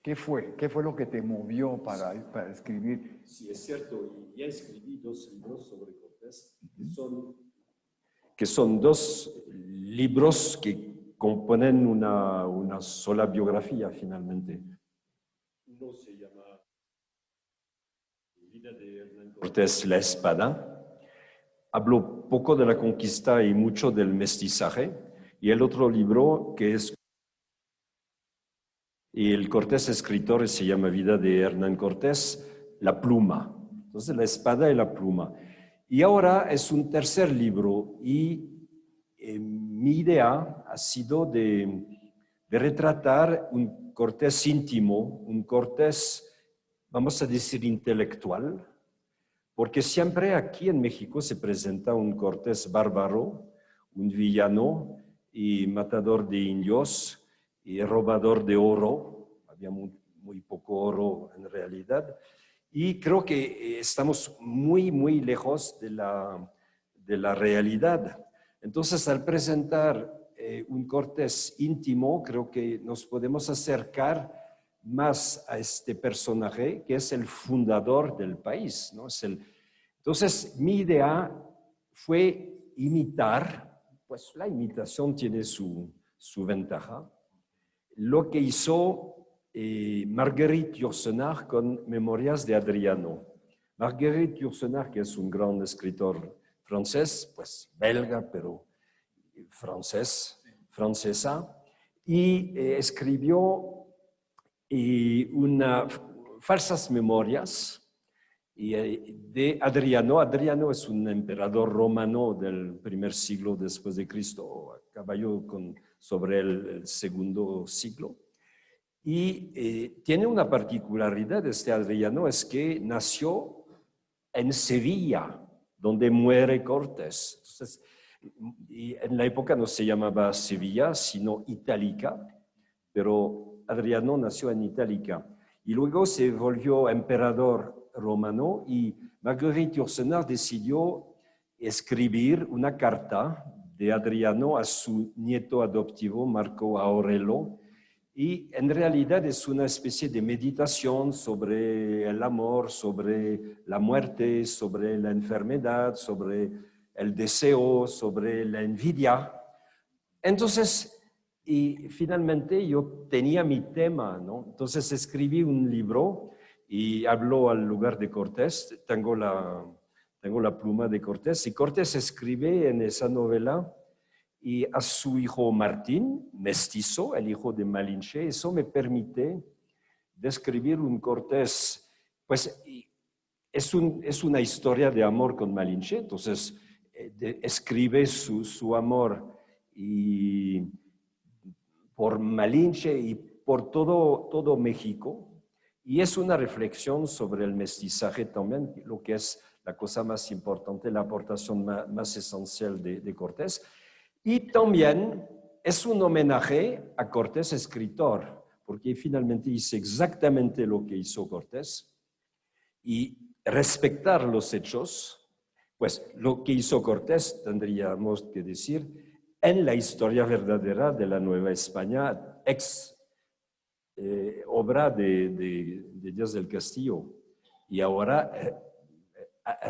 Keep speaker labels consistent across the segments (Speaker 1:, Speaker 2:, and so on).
Speaker 1: ¿Qué fue lo que te movió para escribir?
Speaker 2: Sí, es cierto. Y ya escribí 2 libros sobre Cortés, que son 2 libros que componen una sola biografía, finalmente. Uno se llama Vida de Hernán Cortés, La Espada. Hablo poco de la conquista y mucho del mestizaje. Y el otro libro, que es el Cortés escritor, se llama Vida de Hernán Cortés, La Pluma. Entonces, La Espada y la Pluma. Y ahora es un tercer libro y mi idea ha sido de retratar un Cortés íntimo, un Cortés, vamos a decir, intelectual, porque siempre aquí en México se presenta un Cortés bárbaro, un villano y matador de indios y robador de oro. Había muy poco oro en realidad. Y creo que estamos muy lejos de la realidad. Entonces, al presentar un Cortés íntimo, creo que nos podemos acercar más a este personaje que es el fundador del país, ¿no? Entonces, mi idea fue imitar, pues la imitación tiene su ventaja, lo que hizo Marguerite Yourcenar con Memorias de Adriano. Marguerite Yourcenar, que es un gran escritor francés, pues belga, pero francesa, y escribió falsas memorias de Adriano. Adriano es un emperador romano del primer siglo después de Cristo, a caballo sobre el segundo siglo. Y tiene una particularidad este Adriano, es que nació en Sevilla, donde muere Cortés. Entonces, y en la época no se llamaba Sevilla, sino Itálica, pero Adriano nació en Itálica. Y luego se volvió emperador romano y Marguerite Yourcenar decidió escribir una carta de Adriano a su nieto adoptivo, Marco Aurelio, y en realidad es una especie de meditación sobre el amor, sobre la muerte, sobre la enfermedad, sobre el deseo, sobre la envidia. Entonces, y finalmente yo tenía mi tema, ¿no? Entonces escribí un libro y habló al lugar de Cortés. Tengo la pluma de Cortés y Cortés escribe en esa novela y a su hijo Martín, mestizo, el hijo de Malinche. Eso me permite describir un Cortés, pues es una historia de amor con Malinche, entonces escribe su amor y por Malinche y por todo México, y es una reflexión sobre el mestizaje también, lo que es la cosa más importante, la aportación más esencial de Cortés. Y también es un homenaje a Cortés escritor, porque finalmente hice exactamente lo que hizo Cortés y respetar los hechos, pues lo que hizo Cortés tendríamos que decir en la historia verdadera de la Nueva España, obra de Díaz del Castillo, y ahora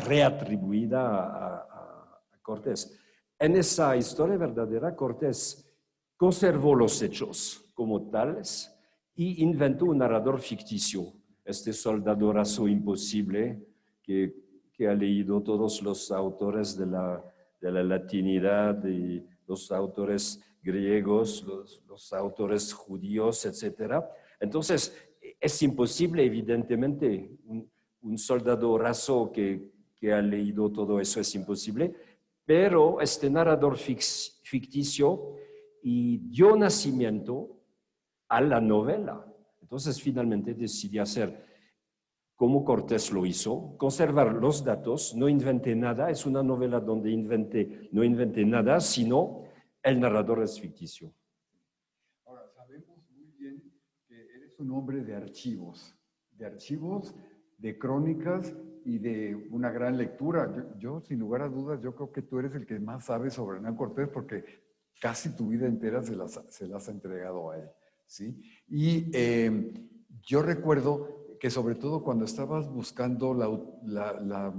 Speaker 2: reatribuida a Cortés. En esa historia verdadera, Cortés conservó los hechos como tales y inventó un narrador ficticio, este soldado raso imposible que ha leído todos los autores de la latinidad y los autores griegos, los autores judíos, etc. Entonces, es imposible, evidentemente, un soldado raso que ha leído todo eso es imposible, pero este narrador ficticio y dio nacimiento a la novela. Entonces, finalmente decidí hacer como Cortés lo hizo, conservar los datos, no inventé nada, es una novela donde no inventé nada, sino el narrador es ficticio.
Speaker 1: Ahora, sabemos muy bien que eres un hombre de archivos, de crónicas y de una gran lectura. Yo, sin lugar a dudas, yo creo que tú eres el que más sabe sobre Hernán Cortés porque casi tu vida entera se las has entregado a él, ¿sí? Y yo recuerdo que sobre todo cuando estabas buscando la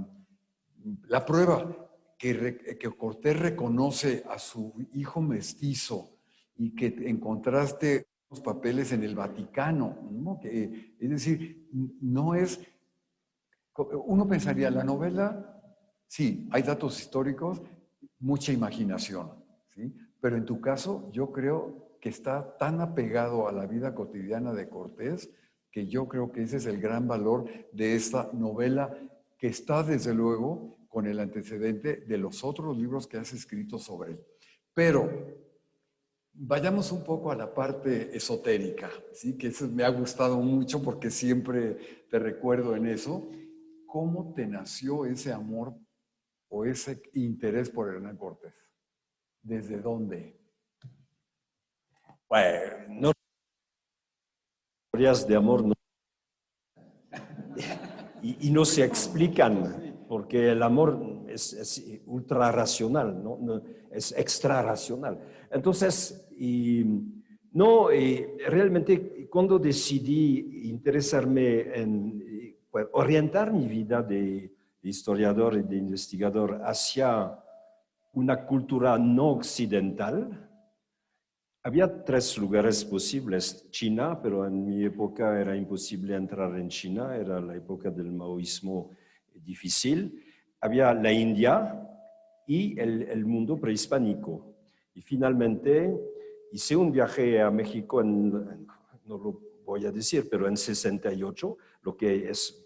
Speaker 1: prueba que Cortés reconoce a su hijo mestizo y que encontraste los papeles en el Vaticano, ¿no? Es decir, no es... Uno pensaría, la novela, sí, hay datos históricos, mucha imaginación, ¿sí? Pero en tu caso, yo creo que está tan apegado a la vida cotidiana de Cortés que yo creo que ese es el gran valor de esta novela, que está desde luego con el antecedente de los otros libros que has escrito sobre él. Pero vayamos un poco a la parte esotérica, ¿sí? Que eso me ha gustado mucho porque siempre te recuerdo en eso. ¿Cómo te nació ese amor o ese interés por Hernán Cortés? ¿Desde dónde?
Speaker 2: Bueno, no, historias de amor no, y no se explican, porque el amor es ultra racional, ¿no? Es extra racional. Entonces, realmente cuando decidí interesarme en orientar mi vida de historiador y de investigador hacia una cultura no occidental, había 3 lugares posibles. China, pero en mi época era imposible entrar en China, era la época del maoísmo difícil. Había la India y el mundo prehispánico. Y finalmente hice un viaje a México, no lo voy a decir, pero en 68, lo que es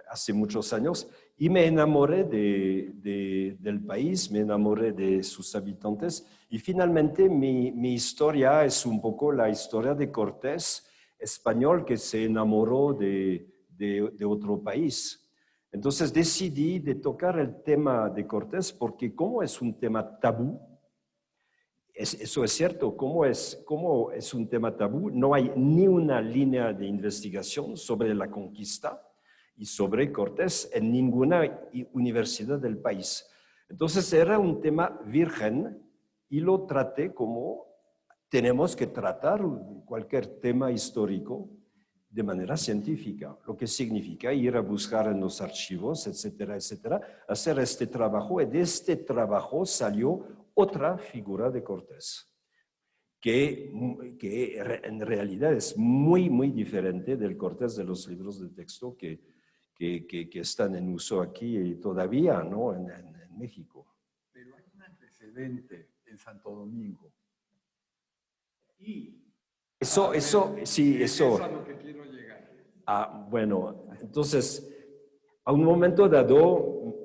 Speaker 2: hace muchos años, y me enamoré del país, me enamoré de sus habitantes, y finalmente mi historia es un poco la historia de Cortés, español que se enamoró de otro país. Entonces decidí de tocar el tema de Cortés porque como es un tema tabú, eso es cierto, como es un tema tabú, no hay ni una línea de investigación sobre la conquista y sobre Cortés en ninguna universidad del país. Entonces era un tema virgen y lo traté como tenemos que tratar cualquier tema histórico de manera científica, lo que significa ir a buscar en los archivos, etcétera, etcétera, hacer este trabajo, y de este trabajo salió otra figura de Cortés, que en realidad es muy, muy diferente del Cortés de los libros de texto que están en uso aquí y todavía, ¿no? en México.
Speaker 1: Pero hay un antecedente en Santo Domingo.
Speaker 2: Y eso, sí, eso.
Speaker 1: Es a lo que quiero llegar.
Speaker 2: Bueno, entonces, a un momento dado,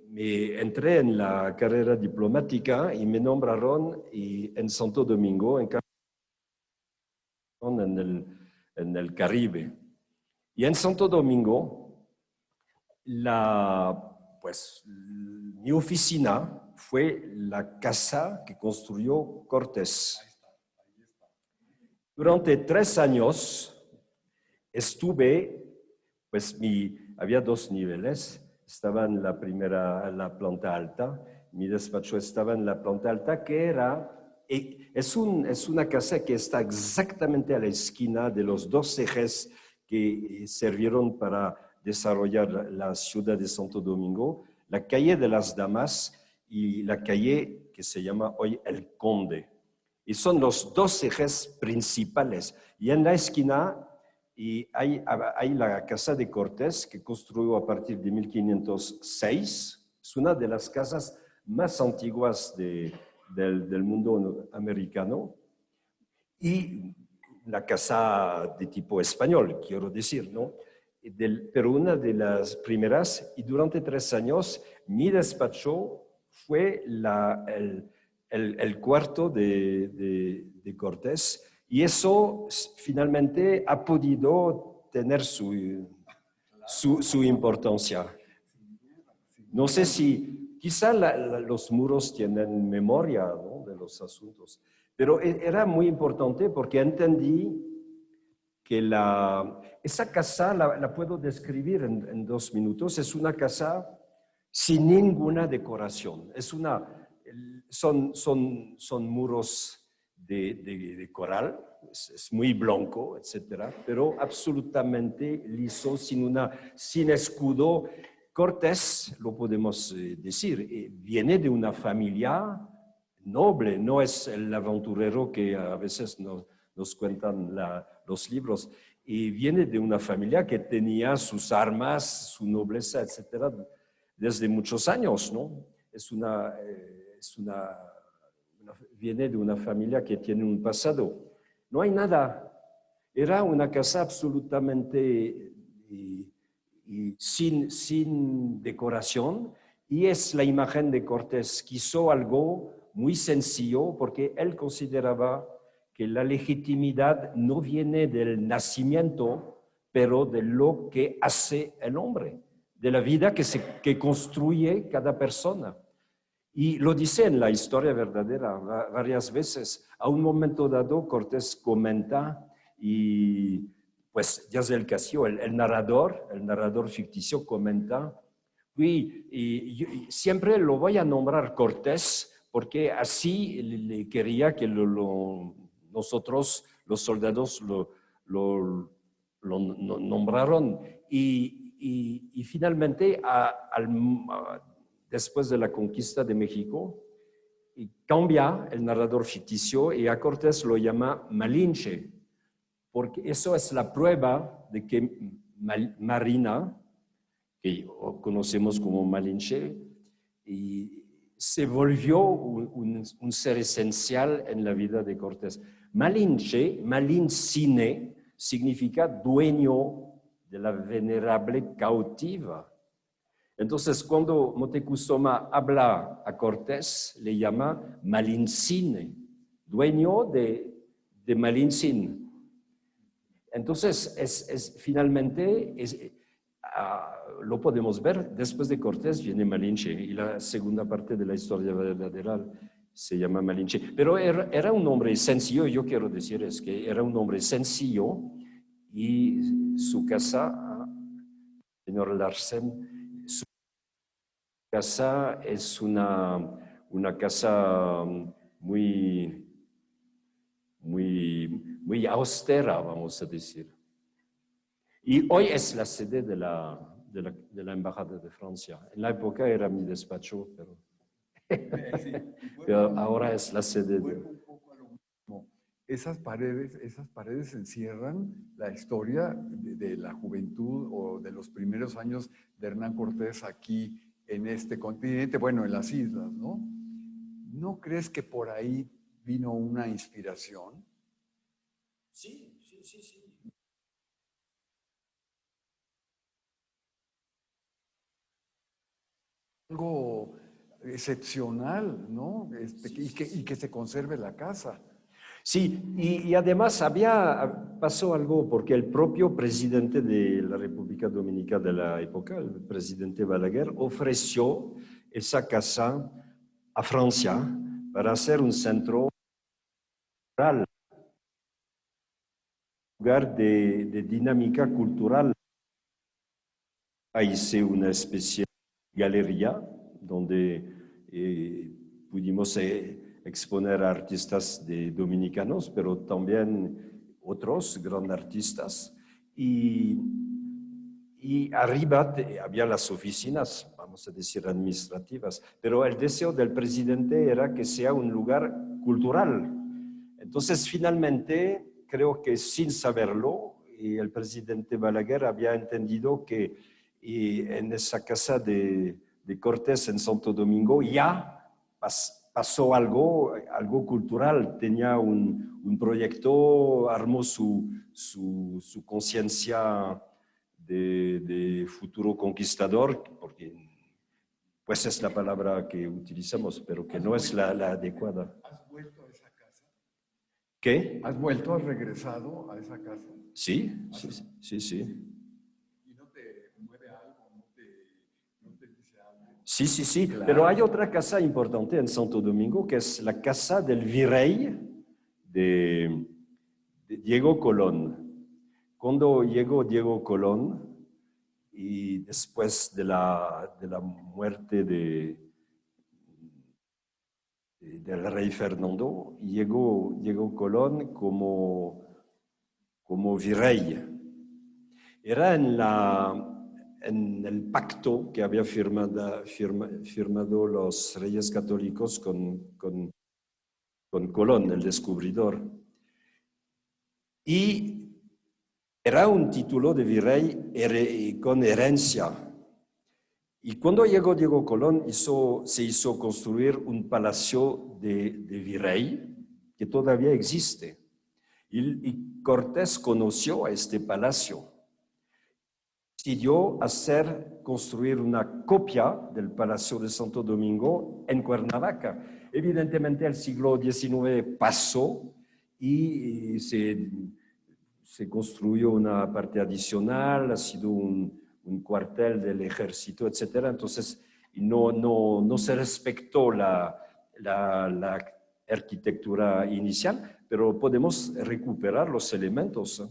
Speaker 2: me entré en la carrera diplomática y me nombraron en Santo Domingo, en el Caribe. Y en Santo Domingo, mi oficina fue la casa que construyó Cortés. Durante 3 años estuve, había 2 niveles, estaba en la planta alta, mi despacho estaba en la planta alta, que es una casa que está exactamente a la esquina de los 2 ejes que sirvieron para desarrollar la ciudad de Santo Domingo, la calle de las Damas y la calle que se llama hoy El Conde. Y son los 2 ejes principales. Y en la esquina hay la casa de Cortés, que construyó a partir de 1506. Es una de las casas más antiguas del mundo americano. Y la casa de tipo español, quiero decir, ¿no? Pero una de las primeras, y durante 3 años, mi despacho fue el cuarto de Cortés, y eso finalmente ha podido tener su importancia. No sé si, quizá los muros tienen memoria, ¿no?, de los asuntos, pero era muy importante porque entendí que esa casa la puedo describir en 2 minutos. Es una casa sin ninguna decoración. Son muros de coral, es muy blanco, etcétera, pero absolutamente liso, sin escudo. Cortés, lo podemos decir, viene de una familia noble, no es el aventurero que a veces nos cuentan los libros, y viene de una familia que tenía sus armas, su nobleza, etcétera, desde muchos años, ¿no? Viene de una familia que tiene un pasado. No hay nada. Era una casa absolutamente sin decoración, y es la imagen de Cortés. Quiso algo muy sencillo porque él consideraba que la legitimidad no viene del nacimiento, pero de lo que hace el hombre, de la vida que construye cada persona. Y lo dice en la historia verdadera varias veces. A un momento dado, Cortés comenta, y pues Díaz del Castillo, el narrador ficticio, comenta, y siempre lo voy a nombrar Cortés, porque así le quería que nosotros, los soldados, lo nombraron. Y finalmente, después de la conquista de México, y cambia el narrador ficticio y a Cortés lo llama Malinche, porque eso es la prueba de que Marina, que conocemos como Malinche, y se volvió un ser esencial en la vida de Cortés. Malinche, Malincine, significa dueño de la venerable cautiva. Entonces, cuando Moctezuma habla a Cortés, le llama Malincine, dueño de Malincín. Entonces, finalmente, lo podemos ver, después de Cortés viene Malinche, y la segunda parte de la historia verdadera se llama Malinche. Pero era un hombre sencillo, yo quiero decir es que era un hombre sencillo, y su casa, señor Larsen, su casa es una casa muy austera, vamos a decir. Y hoy es la sede de la Embajada de Francia. En la época era mi despacho, pero ahora es la sede de...
Speaker 1: Esas paredes encierran la historia de la juventud o de los primeros años de Hernán Cortés aquí en este continente, bueno, en las islas, ¿no? ¿No crees que por ahí vino una inspiración?
Speaker 2: Sí.
Speaker 1: Algo excepcional, ¿no? Y que se conserve la casa.
Speaker 2: Sí, y además pasó algo porque el propio presidente de la República Dominicana de la época, el presidente Balaguer, ofreció esa casa a Francia para hacer un centro cultural, un lugar de dinámica cultural. Hice una especie de galería donde pudimos exponer a artistas dominicanos, pero también otros grandes artistas. Y arriba había las oficinas, vamos a decir, administrativas, pero el deseo del presidente era que sea un lugar cultural. Entonces, finalmente, creo que sin saberlo, el presidente Balaguer había entendido que en esa casa de Cortés en Santo Domingo ya pasó algo cultural, tenía un proyecto, armó su conciencia de futuro conquistador, porque pues es la palabra que utilizamos, pero que no es la adecuada.
Speaker 1: ¿Has vuelto a esa casa?
Speaker 2: ¿Qué?
Speaker 1: ¿Has vuelto, has regresado a esa casa?
Speaker 2: Sí.
Speaker 1: ¿Y no te mueve algo? ¿No te dice algo?
Speaker 2: Sí,
Speaker 1: Claro.
Speaker 2: pero hay otra casa importante en Santo Domingo, que es la casa del virrey de Diego Colón. Cuando llegó Diego Colón, y después de la muerte de del rey Fernando, llegó Colón como virrey. Era en el pacto que había firmado los reyes católicos con Colón, el descubridor. Y era un título de virrey con herencia. Y cuando llegó Diego Colón, se hizo construir un palacio de virrey que todavía existe. Y Cortés conoció a este palacio. Decidió construir una copia del Palacio de Santo Domingo en Cuernavaca. Evidentemente el siglo XIX pasó y se construyó una parte adicional, ha sido un cuartel del ejército, etc. Entonces no se respetó la arquitectura inicial, pero podemos recuperar los elementos.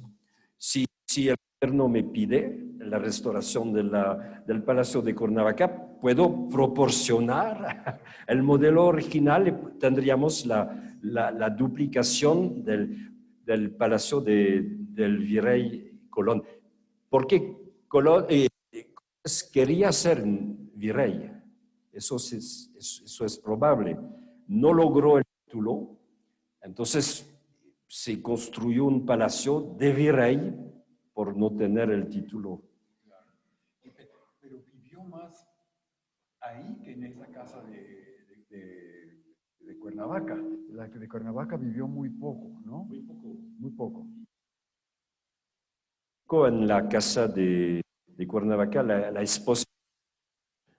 Speaker 2: Si el gobierno me pide la restauración del Palacio de Cuernavaca, puedo proporcionar el modelo original y tendríamos la duplicación del Palacio del Virrey Colón. Porque Colón quería ser virrey, eso es probable. No logró el título, entonces se construyó un palacio de virrey por no tener el título.
Speaker 1: Pero vivió más ahí que en esa casa de Cuernavaca. La de Cuernavaca vivió muy poco, ¿no?
Speaker 2: Muy poco.
Speaker 1: Muy poco.
Speaker 2: En la casa de Cuernavaca, la esposa,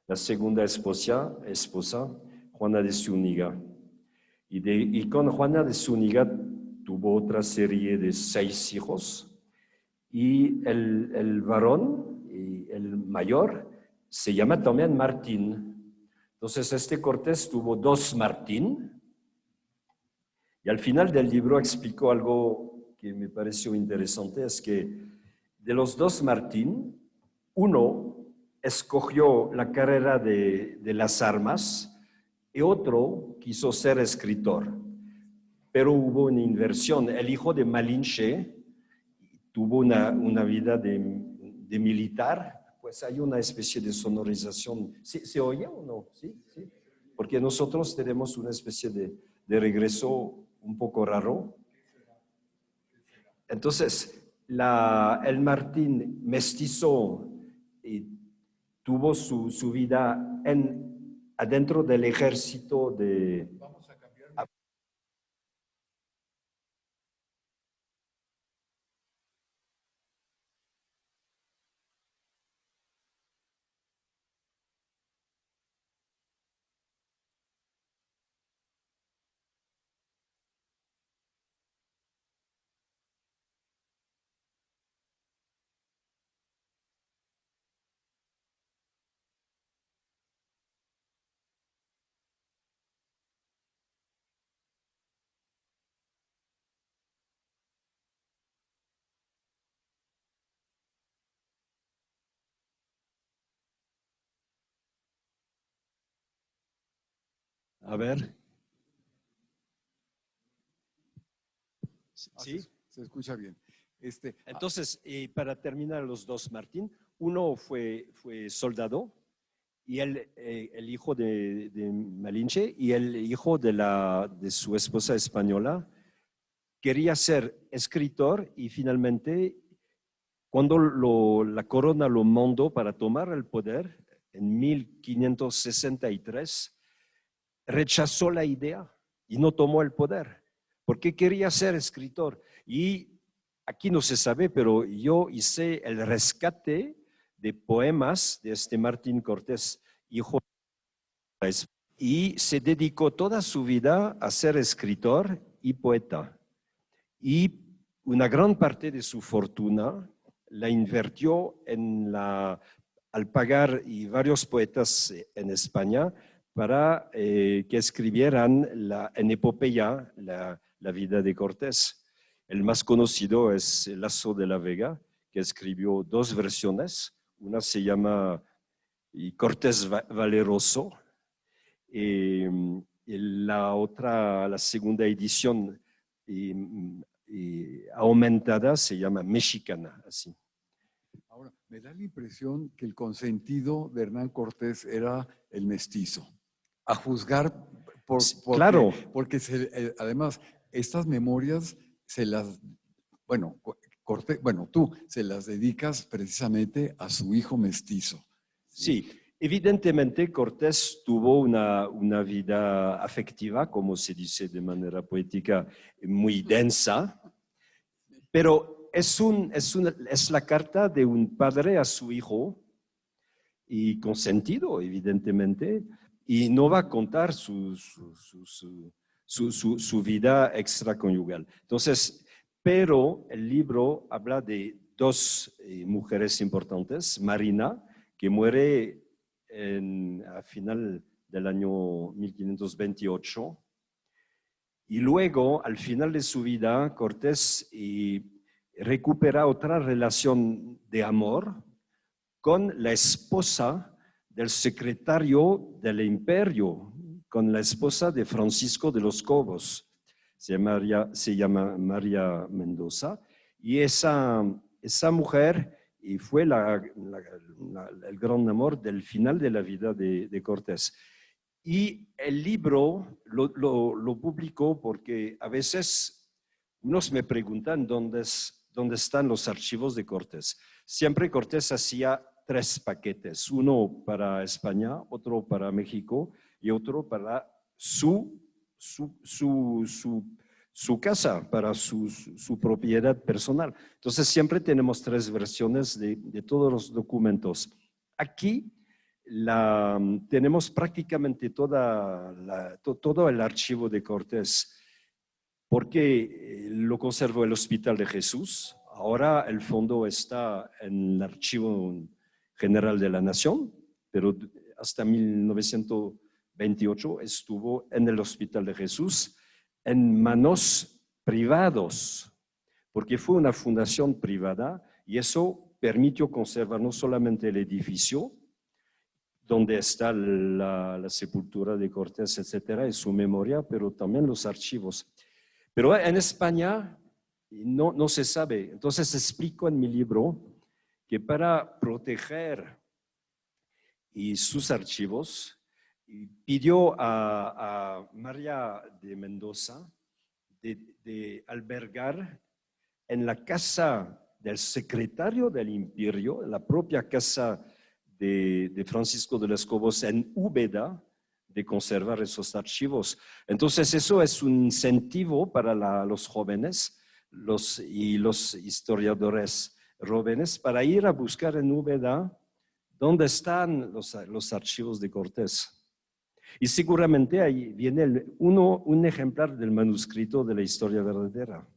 Speaker 2: la segunda esposa, Juana de Zúñiga. Y con Juana de Zúñiga tuvo otra serie de 6 hijos. Y el varón, el mayor, se llama también Martín. Entonces este Cortés tuvo 2 Martín. Y al final del libro explicó algo que me pareció interesante, es que de los 2 Martín, uno escogió la carrera de las armas y otro quiso ser escritor. Pero hubo una inversión. El hijo de Malinche tuvo una vida de militar, pues hay una especie de sonorización. ¿Se oye o no? ¿Sí? Porque nosotros tenemos una especie de regreso un poco raro. Entonces, el Martín mestizo tuvo su vida adentro del ejército de...
Speaker 1: Vamos a cambiar.
Speaker 2: A ver. ¿Sí?
Speaker 1: Se escucha bien.
Speaker 2: Entonces, para terminar los 2, Martín, uno fue soldado y el hijo de Malinche y el hijo de su esposa española quería ser escritor y finalmente cuando la corona lo mandó para tomar el poder en 1563, rechazó la idea y no tomó el poder porque quería ser escritor. Y aquí no se sabe, pero yo hice el rescate de poemas de este Martín Cortés, hijo de... Y se dedicó toda su vida a ser escritor y poeta. Y una gran parte de su fortuna la invirtió al pagar varios poetas en España para que escribieran en epopeya la vida de Cortés. El más conocido es Lasso de la Vega, que escribió 2 versiones. Una se llama Cortés Valeroso y la segunda edición aumentada se llama Mexicana, así.
Speaker 1: Ahora, me da la impresión que el consentido de Hernán Cortés era el mestizo. A juzgar,
Speaker 2: Claro.
Speaker 1: Porque además estas memorias se las, bueno, Cortés, tú se las dedicas precisamente a su hijo mestizo.
Speaker 2: Sí, evidentemente Cortés tuvo una vida afectiva, como se dice de manera poética, muy densa, pero es la carta de un padre a su hijo y consentido, evidentemente, y no va a contar su vida extraconyugal. Entonces, pero el libro habla de dos mujeres importantes, Marina, que muere a final del año 1528, y luego, al final de su vida, Cortés recupera otra relación de amor con la esposa del secretario del imperio, con la esposa de Francisco de los Cobos. Se llama María Mendoza, y esa mujer fue el gran amor del final de la vida de Cortés. Y el libro lo publicó porque a veces unos me preguntan dónde están los archivos de Cortés. Siempre Cortés hacía 3 paquetes, uno para España, otro para México y otro para su casa, para su propiedad personal. Entonces siempre tenemos 3 versiones de todos los documentos. Aquí tenemos prácticamente todo el archivo de Cortés, porque lo conservó el Hospital de Jesús. Ahora el fondo está en el Archivo General de la Nación, pero hasta 1928 estuvo en el Hospital de Jesús en manos privados, porque fue una fundación privada y eso permitió conservar no solamente el edificio, donde está la sepultura de Cortés, etcétera, y su memoria, pero también los archivos. Pero en España no se sabe. Entonces explico en mi libro que para proteger sus archivos, pidió a María de Mendoza de albergar en la casa del secretario del imperio, en la propia casa de Francisco de los Cobos en Úbeda, de conservar esos archivos. Entonces eso es un incentivo para los jóvenes y los historiadores jóvenes para ir a buscar en Úbeda dónde están los archivos de Cortés. Y seguramente ahí viene un ejemplar del manuscrito de la historia verdadera.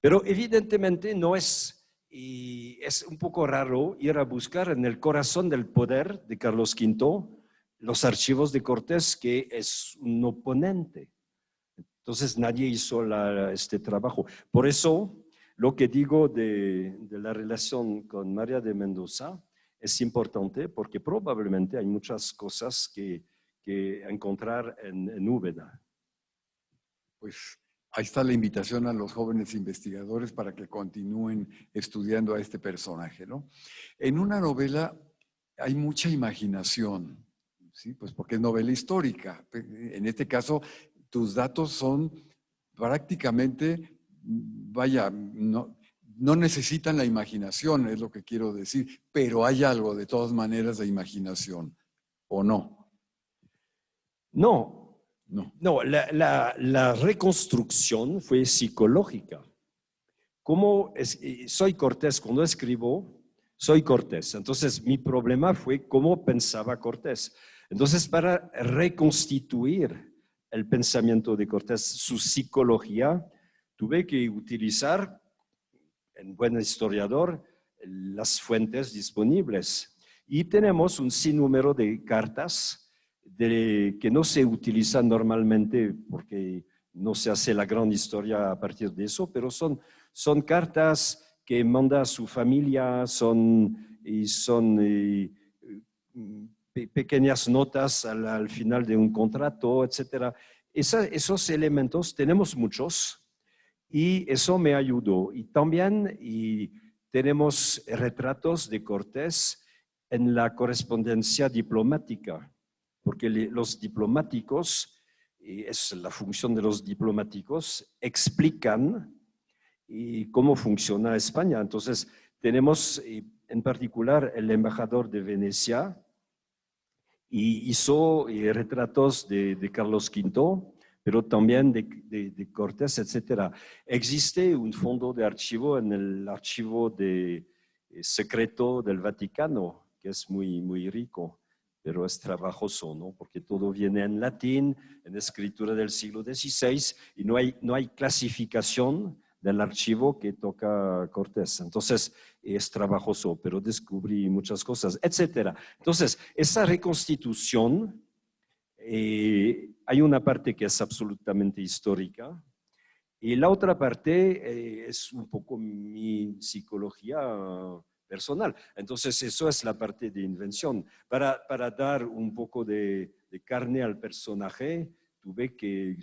Speaker 2: Pero evidentemente no es... Y es un poco raro ir a buscar en el corazón del poder de Carlos V los archivos de Cortés, que es un oponente. Entonces nadie hizo este trabajo. Por eso lo que digo de la relación con María de Mendoza es importante, porque probablemente hay muchas cosas que encontrar en Úbeda.
Speaker 1: Pues ahí está la invitación a los jóvenes investigadores para que continúen estudiando a este personaje, ¿no? En una novela hay mucha imaginación, ¿sí? Pues porque es novela histórica. En este caso, tus datos son prácticamente, vaya, no necesitan la imaginación, es lo que quiero decir, pero hay algo de todas maneras de imaginación, ¿o no?
Speaker 2: No, la reconstrucción fue psicológica. Soy Cortés, cuando escribo, soy Cortés. Entonces, mi problema fue cómo pensaba Cortés. Entonces, para reconstituir el pensamiento de Cortés, su psicología, tuve que utilizar, en buen historiador, las fuentes disponibles. Y tenemos un sinnúmero de cartas que no se utilizan normalmente porque no se hace la gran historia a partir de eso, pero son cartas que manda a su familia, son pequeñas notas al final de un contrato, etc. Esos elementos tenemos muchos y eso me ayudó. Y también tenemos retratos de Cortés en la correspondencia diplomática, porque los diplomáticos, y es la función de los diplomáticos, explican cómo funciona España. Entonces, tenemos en particular el embajador de Venecia, y hizo retratos de Carlos V, pero también de Cortés, etc. Existe un fondo de archivo en el archivo secreto del Vaticano, que es muy, muy rico, pero es trabajoso, ¿no? Porque todo viene en latín, en escritura del siglo XVI, y no hay clasificación del archivo que toca Cortés. Entonces, es trabajoso, pero descubrí muchas cosas, etcétera. Entonces, esa reconstitución, hay una parte que es absolutamente histórica y la otra parte es un poco mi psicología personal. Entonces, eso es la parte de invención. Para dar un poco de carne al personaje, tuve que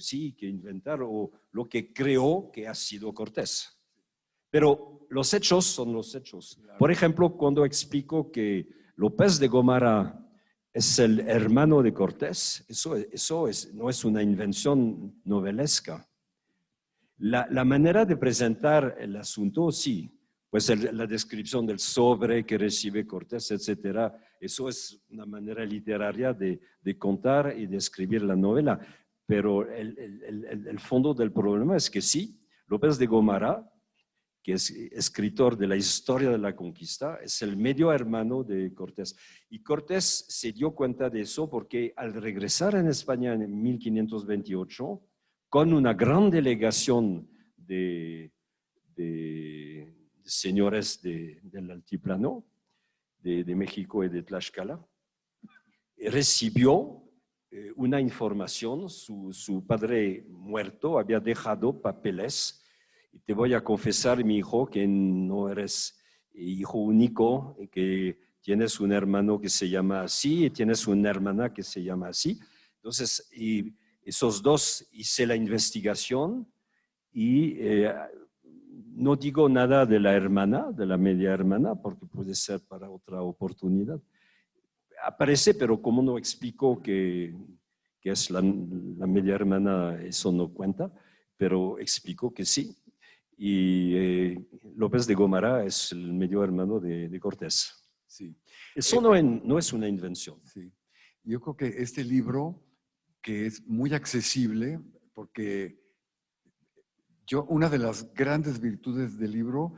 Speaker 2: inventar lo que creo que ha sido Cortés. Pero los hechos son los hechos. Por ejemplo, cuando explico que López de Gomara es el hermano de Cortés, no es una invención novelesca. La manera de presentar el asunto, sí, pues la descripción del sobre que recibe Cortés, etcétera, eso es una manera literaria de contar y de escribir la novela. Pero el fondo del problema es que sí, López de Gomara, que es escritor de la historia de la conquista, es el medio hermano de Cortés. Y Cortés se dio cuenta de eso porque al regresar en España en 1528, con una gran delegación de señores del altiplano, de México y de Tlaxcala, recibió una información. Su padre muerto había dejado papeles. Y te voy a confesar, mi hijo, que no eres hijo único, que tienes un hermano que se llama así y tienes una hermana que se llama así. Entonces, y esos dos hice la investigación y no digo nada de la hermana, de la media hermana, porque puede ser para otra oportunidad. Aparece, pero como no explico que es la media hermana, eso no cuenta, pero explico que sí. Y López de Gomara es el medio hermano de Cortés.
Speaker 1: Sí.
Speaker 2: Eso no es una invención.
Speaker 1: Sí. Yo creo que este libro, que es muy accesible, porque una de las grandes virtudes del libro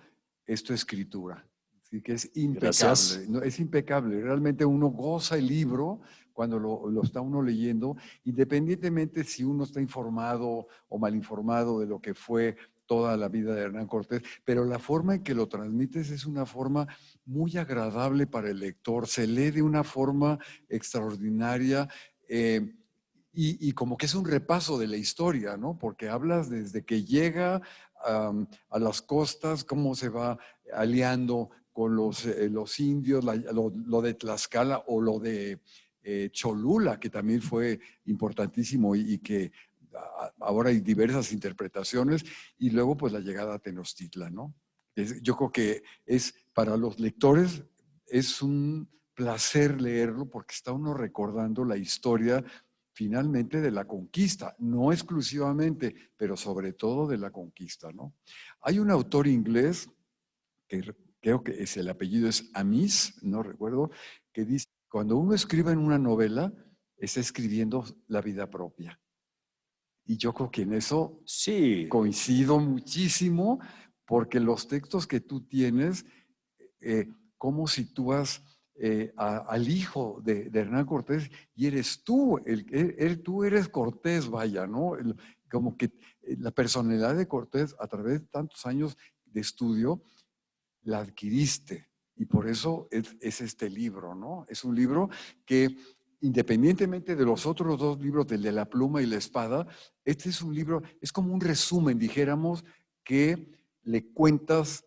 Speaker 1: es tu escritura. Así que es impecable. No, es impecable. Realmente uno goza el libro cuando lo está uno leyendo, independientemente si uno está informado o mal informado de lo que fue toda la vida de Hernán Cortés, pero la forma en que lo transmites es una forma muy agradable para el lector. Se lee de una forma extraordinaria. Y como que es un repaso de la historia, ¿no? Porque hablas desde que llega a las costas, cómo se va aliando con los indios, lo de Tlaxcala o lo de Cholula, que también fue importantísimo y que ahora hay diversas interpretaciones, y luego pues la llegada a Tenochtitlan, ¿no? Yo creo que para los lectores es un placer leerlo porque está uno recordando la historia finalmente de la conquista, no exclusivamente, pero sobre todo de la conquista, ¿no? Hay un autor inglés, que creo que el apellido es Amis, no recuerdo, que dice, cuando uno escribe en una novela, está escribiendo la vida propia. Y yo creo que en eso
Speaker 2: sí
Speaker 1: coincido muchísimo, porque los textos que tú tienes, cómo sitúas al hijo de Hernán Cortés, y eres tú, tú eres Cortés, vaya, ¿no? Como que la personalidad de Cortés, a través de tantos años de estudio, la adquiriste, y por eso es este libro, ¿no? Es un libro que, independientemente de los otros dos libros, del de la pluma y la espada, este es un libro, es como un resumen, dijéramos, que le cuentas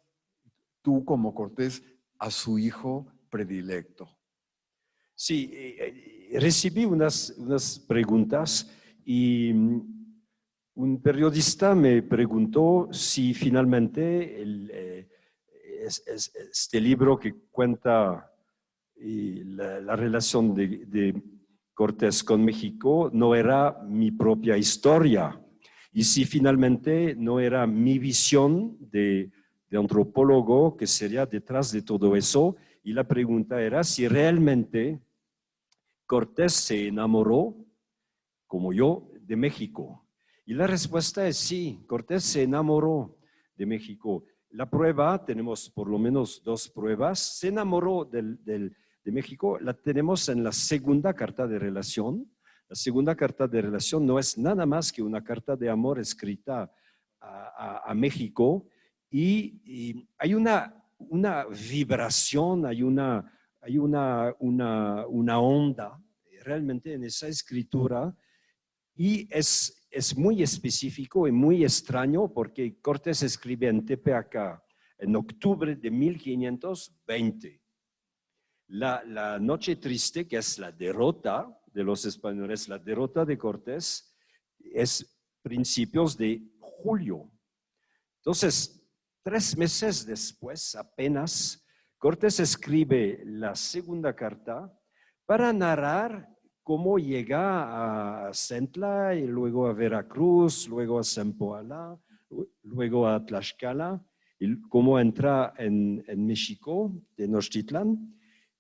Speaker 1: tú como Cortés a su hijo predilecto.
Speaker 2: Sí, recibí unas preguntas y un periodista me preguntó si finalmente este libro que cuenta la relación de Cortés con México no era mi propia historia y si finalmente no era mi visión de antropólogo que sería detrás de todo eso. Y la pregunta era si realmente Cortés se enamoró, como yo, de México. Y la respuesta es sí, Cortés se enamoró de México. La prueba, tenemos por lo menos 2 pruebas, se enamoró de México, la tenemos en la segunda carta de relación. La segunda carta de relación no es nada más que una carta de amor escrita a México y hay una vibración, hay una onda realmente en esa escritura y es muy específico y muy extraño porque Cortés escribe en Tepeaca en octubre de 1520. La noche triste, que es la derrota de los españoles, la derrota de Cortés, es principios de julio. Entonces, 3 meses después, apenas, Cortés escribe la segunda carta para narrar cómo llega a Centla y luego a Veracruz, luego a Zempoala, luego a Tlaxcala, y cómo entra en México, Tenochtitlán,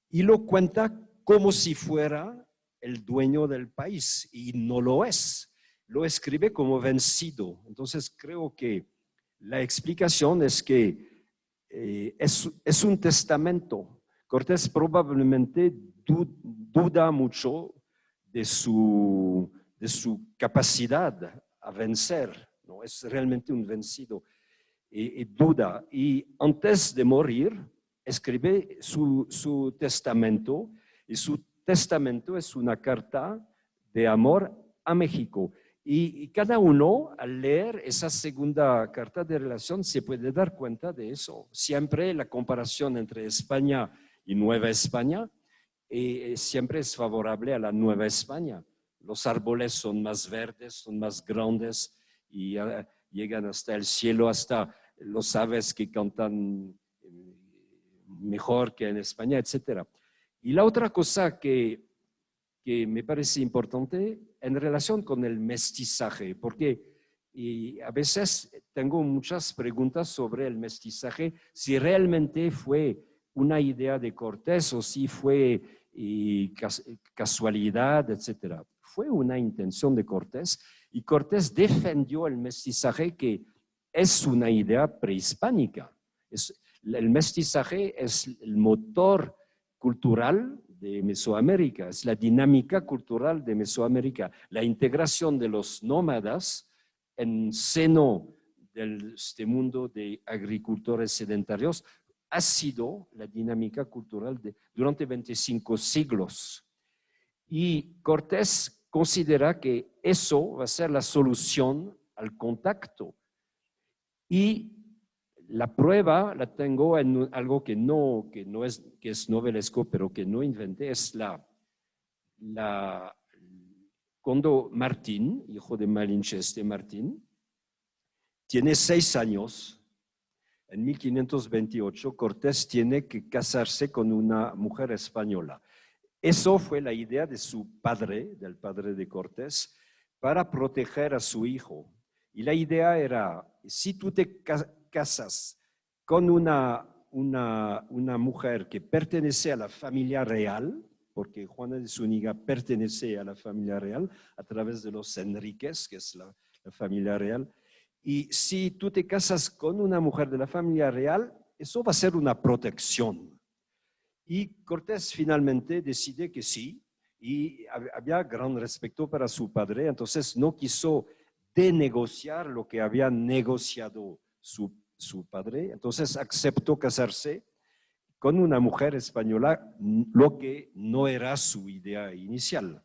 Speaker 2: y lo cuenta como si fuera el dueño del país, y no lo es. Lo escribe como vencido. Entonces creo que la explicación es que es un testamento. Cortés probablemente duda mucho de su capacidad a vencer, ¿no? Es realmente un vencido y duda. Y antes de morir, escribe su testamento, y su testamento es una carta de amor a México. Y cada uno, al leer esa segunda carta de relación, se puede dar cuenta de eso. Siempre la comparación entre España y Nueva España siempre es favorable a la Nueva España. Los árboles son más verdes, son más grandes y llegan hasta el cielo, hasta los aves que cantan mejor que en España, etc. Y la otra cosa que me parece importante en relación con el mestizaje, porque a veces tengo muchas preguntas sobre el mestizaje, si realmente fue una idea de Cortés o si fue casualidad, etc. Fue una intención de Cortés y Cortés defendió el mestizaje, que es una idea prehispánica. El mestizaje es el motor cultural de Mesoamérica, es la dinámica cultural de Mesoamérica, la integración de los nómadas en seno de este mundo de agricultores sedentarios ha sido la dinámica cultural durante 25 siglos. Y Cortés considera que eso va a ser la solución al contacto. Y la prueba la tengo en algo que es novelesco, pero que no inventé, es cuando Martín, hijo de Malinches de Martín, tiene 6 años, en 1528, Cortés tiene que casarse con una mujer española. Eso fue la idea de su padre, del padre de Cortés, para proteger a su hijo. Y la idea era, si tú te casas con una mujer que pertenece a la familia real, porque Juana de Zúñiga pertenece a la familia real a través de los Enríquez, que es la familia real, y si tú te casas con una mujer de la familia real, eso va a ser una protección. Y Cortés finalmente decide que sí, y había gran respeto para su padre, entonces no quiso denegociar lo que había negociado su padre, entonces aceptó casarse con una mujer española, lo que no era su idea inicial.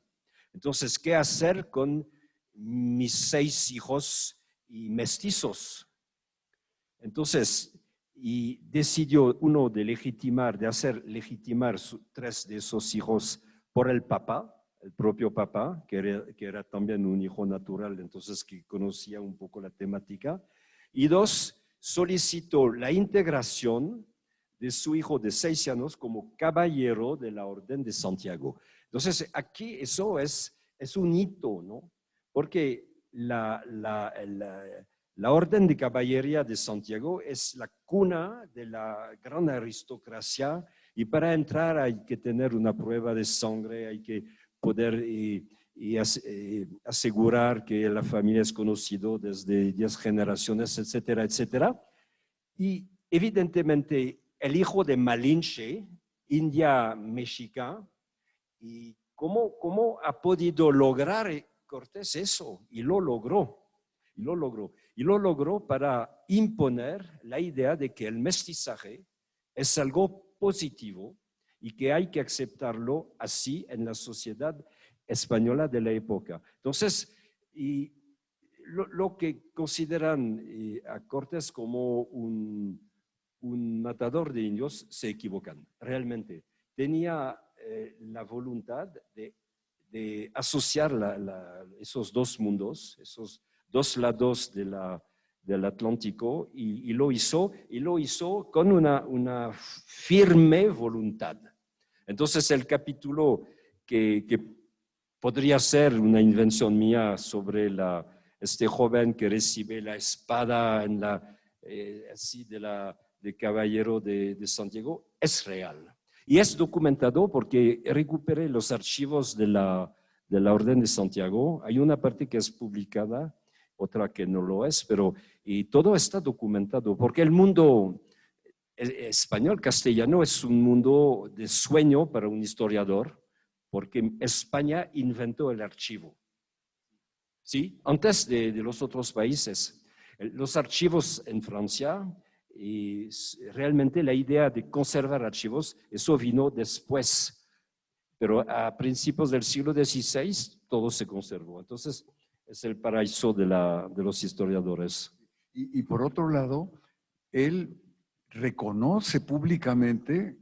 Speaker 2: Entonces, ¿qué hacer con mis 6 hijos y mestizos? Entonces, decidió uno de hacer legitimar 3 de esos hijos por el Papa, el propio Papa, que era también un hijo natural, entonces que conocía un poco la temática. Y dos, solicitó la integración de su hijo de 6 años como caballero de la Orden de Santiago. Entonces, aquí eso es un hito, ¿no? Porque la Orden de Caballería de Santiago es la cuna de la gran aristocracia y para entrar hay que tener una prueba de sangre, hay que poder asegurar que la familia es conocida desde 10 generaciones, etcétera, etcétera. Y evidentemente el hijo de Malinche, India Mexica, y cómo ha podido lograr Cortés eso, y lo logró. Y lo logró para imponer la idea de que el mestizaje es algo positivo y que hay que aceptarlo así en la sociedad española de la época. Entonces, y lo que consideran a Cortés como un matador de indios, se equivocan, realmente. Tenía la voluntad de asociar esos dos mundos, esos dos lados del Atlántico, y lo hizo con una firme voluntad. Entonces el capítulo que podría ser una invención mía sobre este joven que recibe la espada en así de caballero de Santiago, es real. Y es documentado porque recuperé los archivos de la Orden de Santiago. Hay una parte que es publicada, otra que no lo es, y todo está documentado, porque el mundo español castellano es un mundo de sueño para un historiador, porque España inventó el archivo. ¿Sí? Antes de los otros países. Los archivos en Francia, y realmente la idea de conservar archivos, eso vino después. Pero a principios del siglo XVI todo se conservó. Entonces es el paraíso de los historiadores.
Speaker 1: Y por otro lado, él reconoce públicamente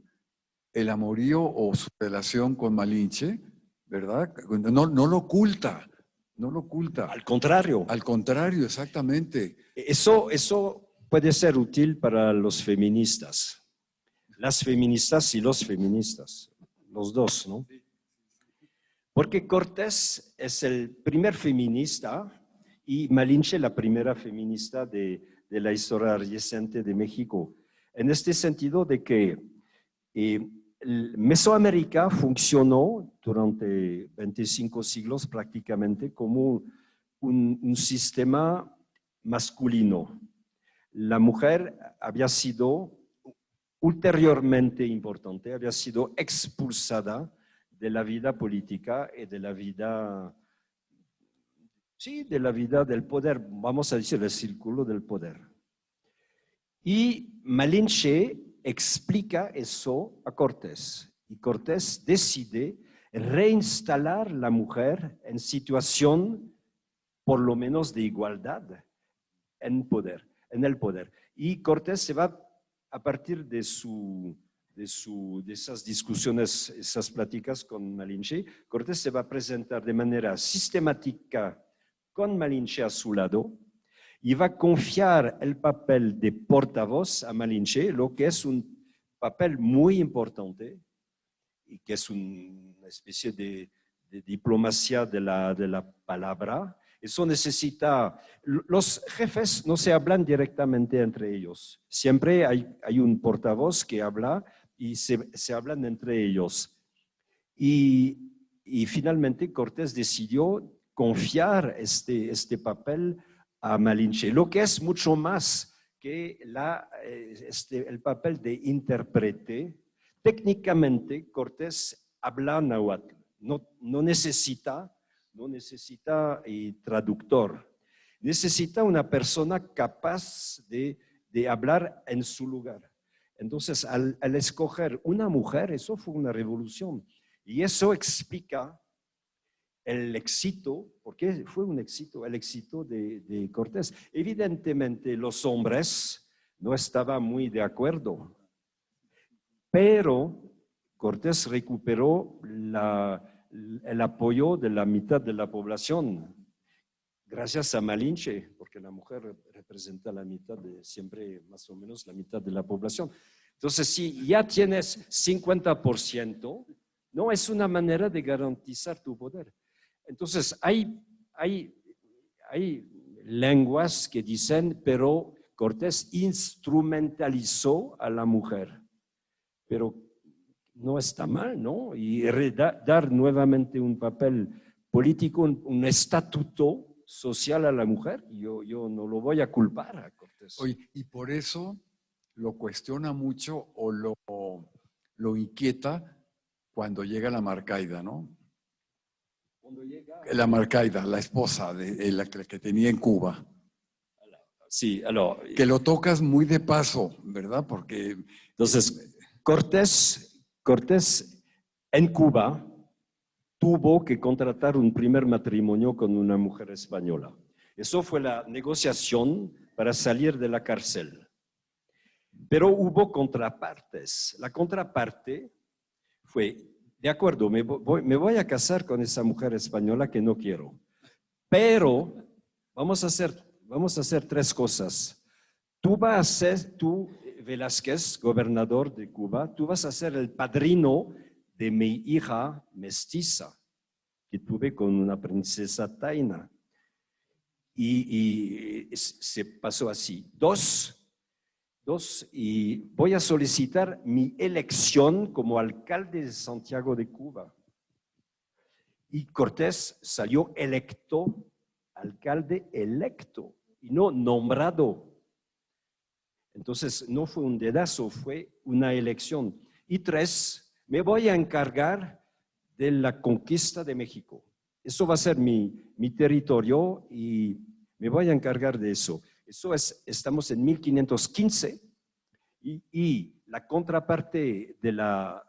Speaker 1: el amorío o su relación con Malinche, ¿verdad? No lo oculta, no lo oculta.
Speaker 2: Al contrario.
Speaker 1: Al contrario, exactamente.
Speaker 2: Eso puede ser útil para los feministas. Las feministas y los feministas, los dos, ¿no? Porque Cortés es el primer feminista y Malinche la primera feminista de la historia reciente de México. En este sentido de que Mesoamérica funcionó durante 25 siglos prácticamente como un sistema masculino. La mujer había sido ulteriormente importante, había sido expulsada de la vida política y de la vida, sí, de la vida del poder, vamos a decir, el círculo del poder. Y Malinche explica eso a Cortés, y Cortés decide reinstalar la mujer en situación, por lo menos, de igualdad en el poder. Y Cortés se va, a partir de esas discusiones, esas pláticas con Malinche, Cortés se va a presentar de manera sistemática con Malinche a su lado y va a confiar el papel de portavoz a Malinche, lo que es un papel muy importante y que es una especie de diplomacia de la palabra. Eso necesita, los jefes no se hablan directamente entre ellos. Siempre hay un portavoz que habla y se hablan entre ellos. Y finalmente Cortés decidió confiar este papel a Malinche, lo que es mucho más que el papel de intérprete. Técnicamente Cortés habla náhuatl, no necesita traductor. Necesita una persona capaz de hablar en su lugar. Entonces, al escoger una mujer, eso fue una revolución. Y eso explica el éxito, porque fue un éxito, el éxito de Cortés. Evidentemente, los hombres no estaban muy de acuerdo, pero Cortés recuperó el apoyo de la mitad de la población, gracias a Malinche, porque la mujer representa la mitad siempre más o menos la mitad de la población. Entonces, si ya tienes 50%, no es una manera de garantizar tu poder. Entonces, hay lenguas que dicen, pero Cortés instrumentalizó a la mujer. Pero no está mal, ¿no? Y dar nuevamente un papel político, un estatuto social a la mujer, yo no lo voy a culpar a Cortés.
Speaker 1: Oye, y por eso lo cuestiona mucho o lo inquieta cuando llega la Marcaida, ¿no?
Speaker 2: Cuando llega...
Speaker 1: La Marcaida, la esposa de la que tenía en Cuba.
Speaker 2: Sí,
Speaker 1: que lo tocas muy de paso, ¿verdad? Porque...
Speaker 2: Entonces, Cortés en Cuba tuvo que contratar un primer matrimonio con una mujer española. Eso fue la negociación para salir de la cárcel. Pero hubo contrapartes. La contraparte fue, de acuerdo, me voy a casar con esa mujer española que no quiero, pero vamos a hacer tres cosas. Tú Velázquez, gobernador de Cuba, tú vas a ser el padrino de mi hija mestiza que tuve con una princesa taina. Y se pasó así. Dos, y voy a solicitar mi elección como alcalde de Santiago de Cuba. Y Cortés salió electo, alcalde electo, y no nombrado. Entonces, no fue un dedazo, fue una elección. Y tres, me voy a encargar de la conquista de México. Eso va a ser mi territorio y me voy a encargar de eso. Estamos en 1515 y la contraparte de la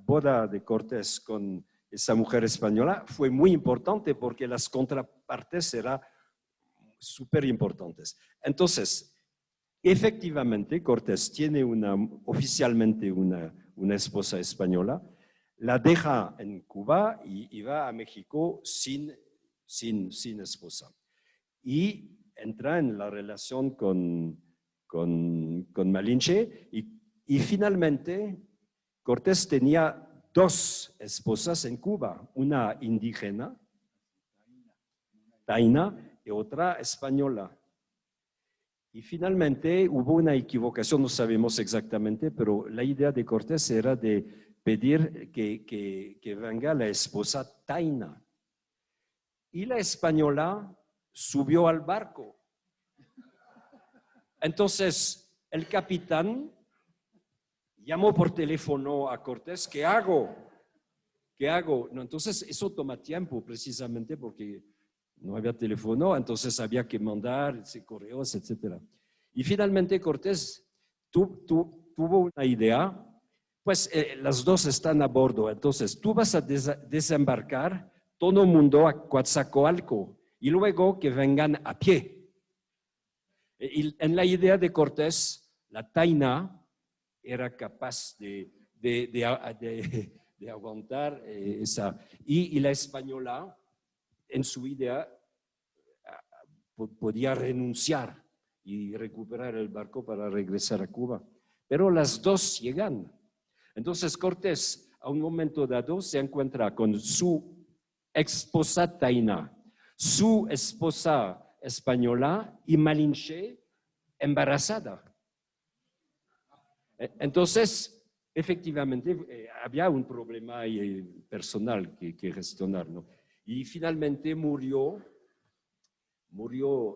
Speaker 2: boda de Cortés con esa mujer española fue muy importante porque las contrapartes eran súper importantes. Entonces, efectivamente, Cortés tiene oficialmente una esposa española, la deja en Cuba y va a México sin esposa. Y entra en la relación con Malinche y finalmente Cortés tenía dos esposas en Cuba, una indígena, taina, y otra española. Y finalmente hubo una equivocación, no sabemos exactamente, pero la idea de Cortés era de pedir que venga la esposa taina. Y la española subió al barco. Entonces, el capitán llamó por teléfono a Cortés, ¿qué hago? ¿Qué hago? No, entonces, eso toma tiempo precisamente porque no había teléfono, entonces había que mandar correos, etc. Y finalmente Cortés tuvo una idea, pues las dos están a bordo, entonces tú vas a desembarcar todo el mundo a Coatzacoalco y luego que vengan a pie. Y en la idea de Cortés, la taina era capaz de aguantar esa, y la española, en su idea, podía renunciar y recuperar el barco para regresar a Cuba. Pero las dos llegan. Entonces Cortés, a un momento dado, se encuentra con su esposa taina, su esposa española y Malinche embarazada. Entonces, efectivamente, había un problema personal que gestionar, ¿no? Y finalmente murió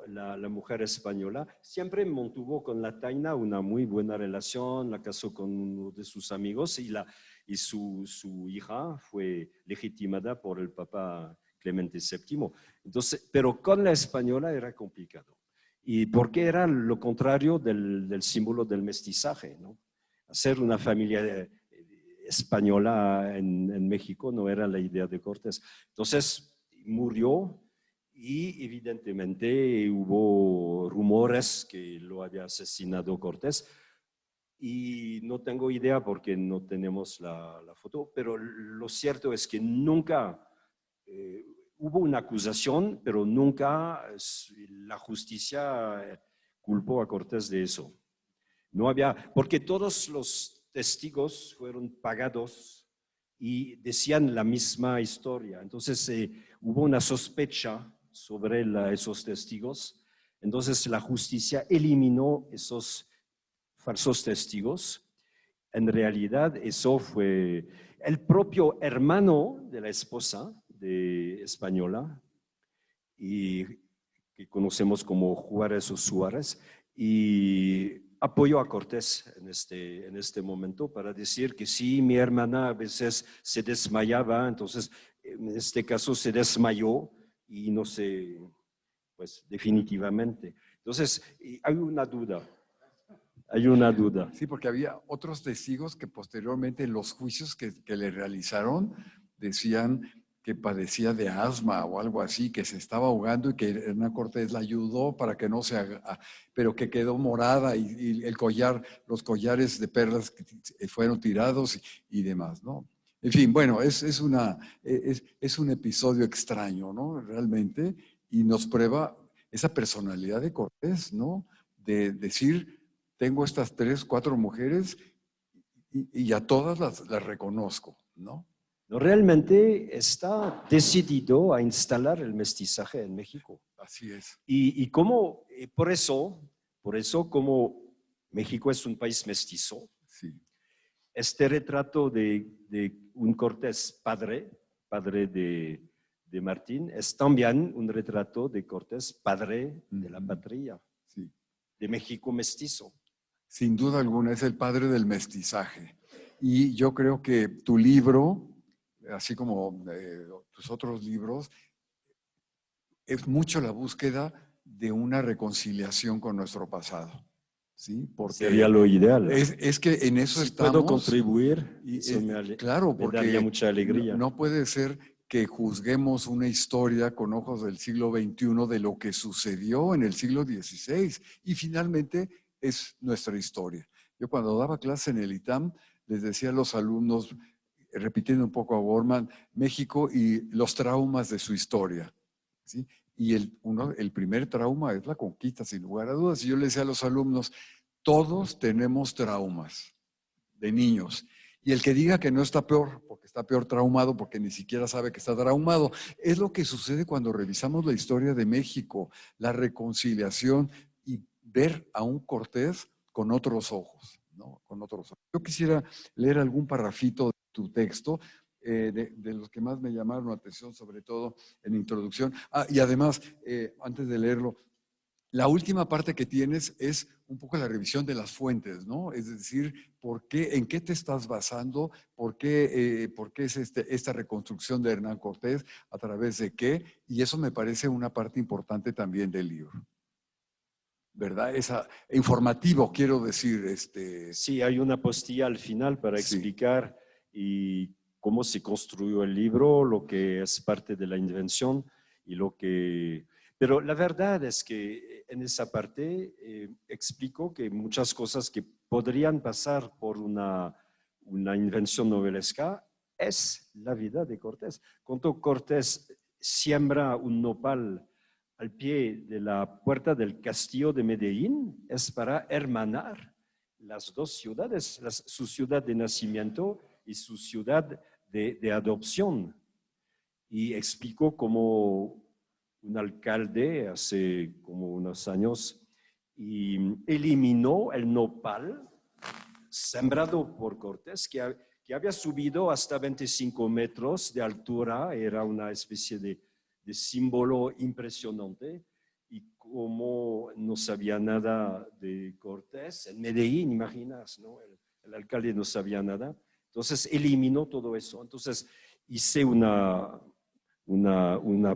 Speaker 2: la mujer española. Siempre mantuvo con la taina una muy buena relación, la casó con uno de sus amigos y su hija fue legitimada por el Papa Clemente VII. Entonces, pero con la española era complicado. Y porque era lo contrario del símbolo del mestizaje, ¿no? Hacer una familia española en México no era la idea de Cortés. Entonces, murió y evidentemente hubo rumores que lo había asesinado Cortés. y no tengo idea porque no tenemos la foto, pero lo cierto es que nunca hubo una acusación, pero nunca la justicia culpó a Cortés de eso. No había, porque todos los testigos fueron pagados y decían la misma historia. Entonces hubo una sospecha sobre esos testigos. Entonces la justicia eliminó esos falsos testigos. En realidad eso fue el propio hermano de la esposa de española, y que conocemos como Juárez o Suárez, y apoyó a Cortés en este momento para decir que sí, mi hermana a veces se desmayaba, entonces en este caso se desmayó y no sé, pues definitivamente. Entonces hay una duda. Hay una duda.
Speaker 1: Sí, porque había otros testigos que posteriormente en los juicios que le realizaron decían que padecía de asma o algo así, que se estaba ahogando y que Hernán Cortés la ayudó para que no se haga, pero que quedó morada y el collar, los collares de perlas que fueron tirados y demás, ¿no? En fin, bueno, es un episodio extraño, ¿no? Realmente, y nos prueba esa personalidad de Cortés, ¿no? De decir, tengo estas 3, 4 mujeres y a todas las reconozco, ¿no?
Speaker 2: Realmente está decidido a instalar el mestizaje en México.
Speaker 1: Así es.
Speaker 2: Y como, por eso, como México es un país mestizo,
Speaker 1: sí.
Speaker 2: Este retrato de un Cortés padre de Martín, es también un retrato de Cortés padre de la patria,
Speaker 1: sí.
Speaker 2: de México mestizo.
Speaker 1: Sin duda alguna, es el padre del mestizaje. Y yo creo que tu libro, así como tus otros libros, es mucho la búsqueda de una reconciliación con nuestro pasado. ¿Sí? Porque
Speaker 2: sería lo ideal.
Speaker 1: Es que en eso
Speaker 2: si
Speaker 1: estamos.
Speaker 2: Puedo contribuir,
Speaker 1: eso claro, porque
Speaker 2: me daría mucha alegría.
Speaker 1: No puede ser que juzguemos una historia con ojos del siglo XXI de lo que sucedió en el siglo XVI y finalmente es nuestra historia. Yo cuando daba clase en el ITAM les decía a los alumnos, repitiendo un poco a Borman, México y los traumas de su historia. ¿Sí? Y el primer trauma es la conquista, sin lugar a dudas. Y yo les decía a los alumnos, todos tenemos traumas de niños. Y el que diga que no está peor, porque está peor traumado, porque ni siquiera sabe que está traumado, es lo que sucede cuando revisamos la historia de México, la reconciliación y ver a un Cortés con otros ojos, ¿no? Con otros ojos. Yo quisiera leer algún parrafito de tu texto, de los que más me llamaron la atención, sobre todo en la introducción. Y además, antes de leerlo, la última parte que tienes es un poco la revisión de las fuentes, ¿no? Es decir, ¿en qué te estás basando? ¿Por qué es esta reconstrucción de Hernán Cortés? ¿A través de qué? Y eso me parece una parte importante también del libro. ¿Verdad? Informativo, quiero decir.
Speaker 2: Sí, hay una postilla al final para explicar cómo se construyó el libro, lo que es parte de la invención y lo que... Pero la verdad es que en esa parte explico que muchas cosas que podrían pasar por una invención novelesca es la vida de Cortés. Cuando Cortés siembra un nopal al pie de la puerta del castillo de Medellín, es para hermanar las dos ciudades, su ciudad de nacimiento y su ciudad de adopción. Y explicó cómo un alcalde hace como unos años y eliminó el nopal sembrado por Cortés, que había subido hasta 25 metros de altura, era una especie de símbolo impresionante, y como no sabía nada de Cortés, en Medellín, imaginas, ¿no? El alcalde no sabía nada, entonces eliminó todo eso. Entonces hice una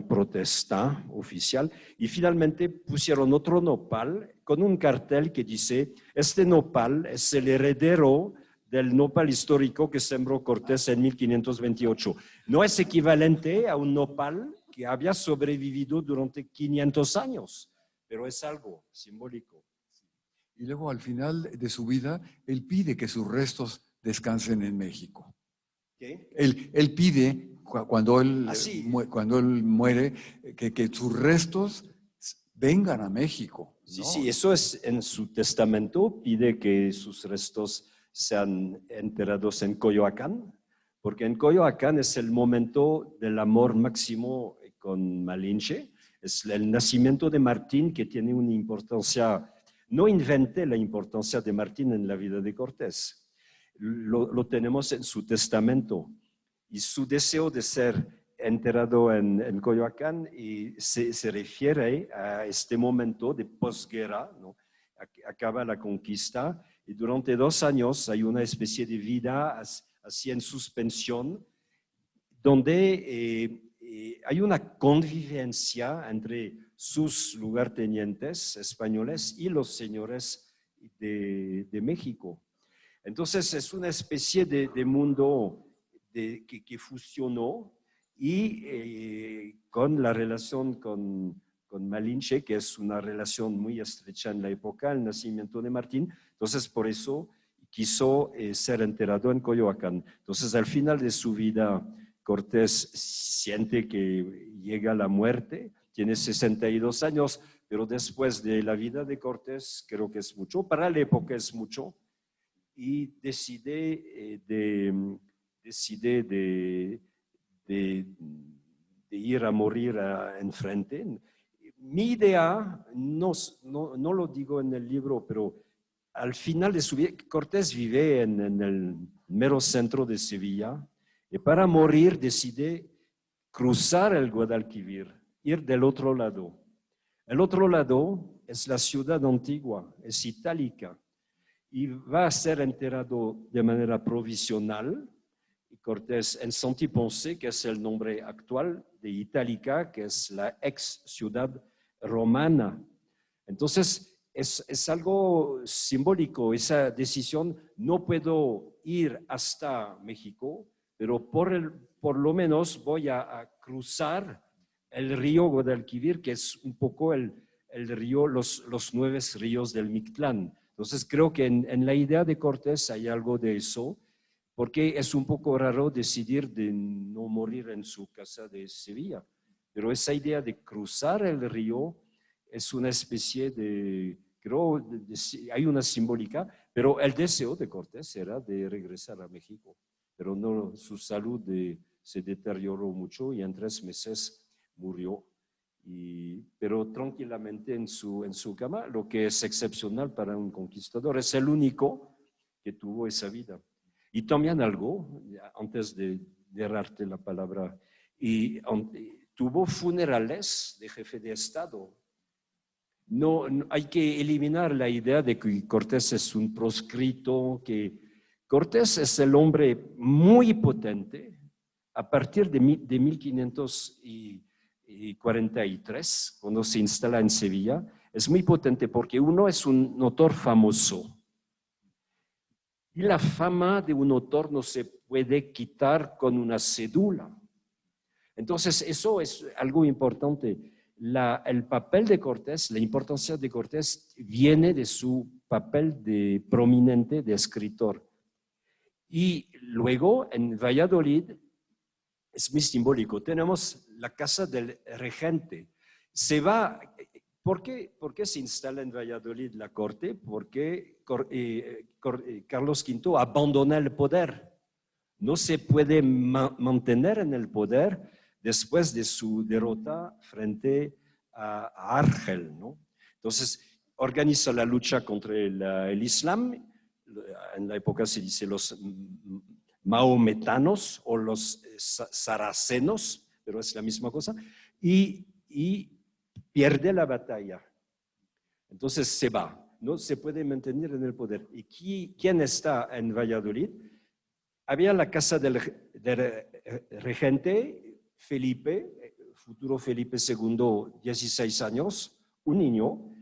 Speaker 2: protesta oficial y finalmente pusieron otro nopal con un cartel que dice, este nopal es el heredero del nopal histórico que sembró Cortés en 1528. No es equivalente a un nopal que había sobrevivido durante 500 años, pero es algo simbólico.
Speaker 1: y luego al final de su vida, él pide que sus restos descansen en México.
Speaker 2: ¿Qué?
Speaker 1: Él pide, cuando él,
Speaker 2: Sí.
Speaker 1: cuando él muere, que sus restos vengan a México.
Speaker 2: Sí,
Speaker 1: ¿no?
Speaker 2: sí, eso es en su testamento, pide que sus restos sean enterrados en Coyoacán, porque en Coyoacán es el momento del amor máximo con Malinche, es el nacimiento de Martín que tiene una importancia, no inventé la importancia de Martín en la vida de Cortés, lo tenemos en su testamento y su deseo de ser enterrado en Coyoacán y se refiere a este momento de posguerra, ¿no? Acaba la conquista y durante 2 años hay una especie de vida así en suspensión, donde hay una convivencia entre sus lugartenientes españoles y los señores de México. Entonces es una especie de mundo que fusionó y con la relación con Malinche, que es una relación muy estrecha en la época, el nacimiento de Martín, entonces por eso quiso ser enterrado en Coyoacán. Entonces al final de su vida, Cortés siente que llega la muerte, tiene 62 años, pero después de la vida de Cortés, creo que es mucho, para la época es mucho, y decide de ir a morir enfrente. Mi idea, no lo digo en el libro, pero al final de su vida, Cortés vive en el mero centro de Sevilla y para morir decide cruzar el Guadalquivir, ir del otro lado. El otro lado es la ciudad antigua, es itálica, y va a ser enterrado de manera provisional. Y Cortés en Saint-Ponce, que es el nombre actual de Itálica, que es la ex ciudad romana. Entonces, es algo simbólico, esa decisión. No puedo ir hasta México, pero por lo menos voy a cruzar el río Guadalquivir, que es un poco el río, los 9 ríos del Mictlán. Entonces creo que en la idea de Cortés hay algo de eso, porque es un poco raro decidir de no morir en su casa de Sevilla, pero esa idea de cruzar el río es una especie de, creo, hay una simbólica, pero el deseo de Cortés era de regresar a México, pero no, su salud se deterioró mucho y en 3 meses murió. Pero tranquilamente en su cama, lo que es excepcional para un conquistador. Es el único que tuvo esa vida. Y también algo, antes de darte la palabra, tuvo funerales de jefe de Estado. No, hay que eliminar la idea de que Cortés es un proscrito, que Cortés es el hombre muy potente a partir de 1543, cuando se instala en Sevilla. Es muy potente porque uno es un autor famoso y la fama de un autor no se puede quitar con una cédula. Entonces eso es algo importante. El papel de Cortés, la importancia de Cortés viene de su papel de prominente de escritor. Y luego en Valladolid es muy simbólico. Tenemos la casa del regente. ¿Por qué se instala en Valladolid la corte? Porque Carlos V abandona el poder. No se puede mantener en el poder después de su derrota frente a Argel, ¿no? Entonces, organiza la lucha contra el Islam. En la época se dice los maometanos o los saracenos, pero es la misma cosa, y pierde la batalla. Entonces se va, no se puede mantener en el poder. ¿Y quién está en Valladolid? Había la casa del regente Felipe, futuro Felipe II, 16 años, un niño.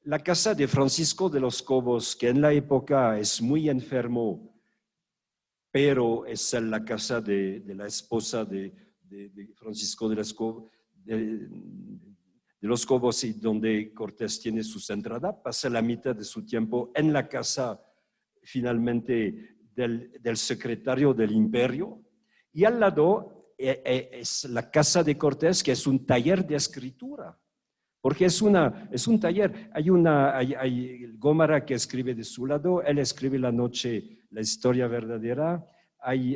Speaker 2: La casa de Francisco de los Cobos, que en la época es muy enfermo, pero es la casa de la esposa de Francisco de los Cobos, de Los Cobos, y donde Cortés tiene sus entradas, pasa la mitad de su tiempo en la casa finalmente del secretario del imperio, y al lado es la casa de Cortés, que es un taller de escritura, porque es un taller. Hay Gómara que escribe de su lado, él escribe la noche la historia verdadera. Hay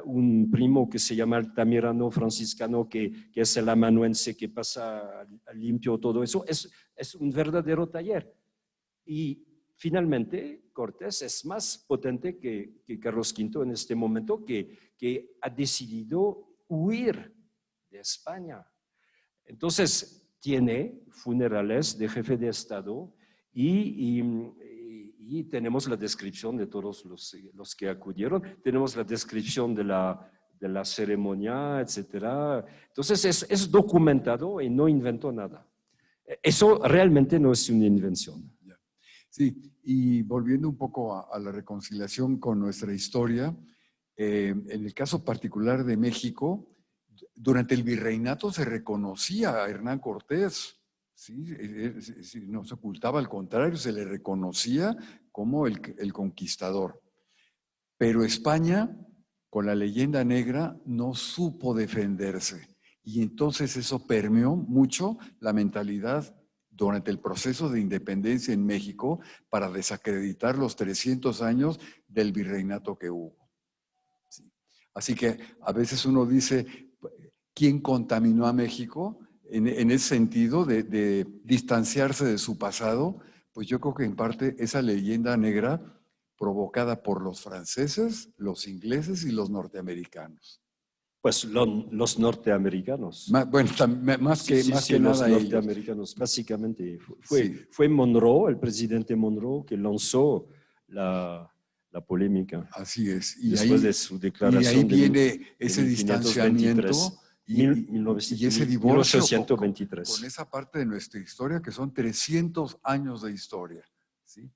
Speaker 2: un primo que se llama Altamirano franciscano, que es el amanuense, que pasa limpio todo eso. Es un verdadero taller. Y finalmente Cortés es más potente que Carlos V en este momento, que ha decidido huir de España. Entonces tiene funerales de jefe de Estado y tenemos la descripción de todos los que acudieron, tenemos la descripción de la ceremonia, etc. Entonces es documentado y no inventó nada. Eso realmente no es una invención.
Speaker 1: Sí, y volviendo un poco a la reconciliación con nuestra historia, en el caso particular de México, durante el virreinato se reconocía a Hernán Cortés, ¿sí? No se ocultaba, al contrario, se le reconocía como el conquistador. Pero España, con la leyenda negra, no supo defenderse. Y entonces eso permeó mucho la mentalidad durante el proceso de independencia en México para desacreditar los 300 años del virreinato que hubo. Sí. Así que a veces uno dice, ¿quién contaminó a México? En ese sentido de distanciarse de su pasado, pues yo creo que en parte esa leyenda negra provocada por los franceses, los ingleses y los norteamericanos.
Speaker 2: Pues los norteamericanos.
Speaker 1: Bueno, más que
Speaker 2: los
Speaker 1: nada
Speaker 2: norteamericanos,
Speaker 1: ellos.
Speaker 2: básicamente.
Speaker 1: Sí.
Speaker 2: Fue Monroe, el presidente Monroe, que lanzó la polémica.
Speaker 1: Así es.
Speaker 2: Después de su declaración.
Speaker 1: Y de ahí viene ese
Speaker 2: 1523,
Speaker 1: distanciamiento y ese divorcio
Speaker 2: 1823.
Speaker 1: con esa parte de nuestra historia que son 300 años de historia. ¿Sí?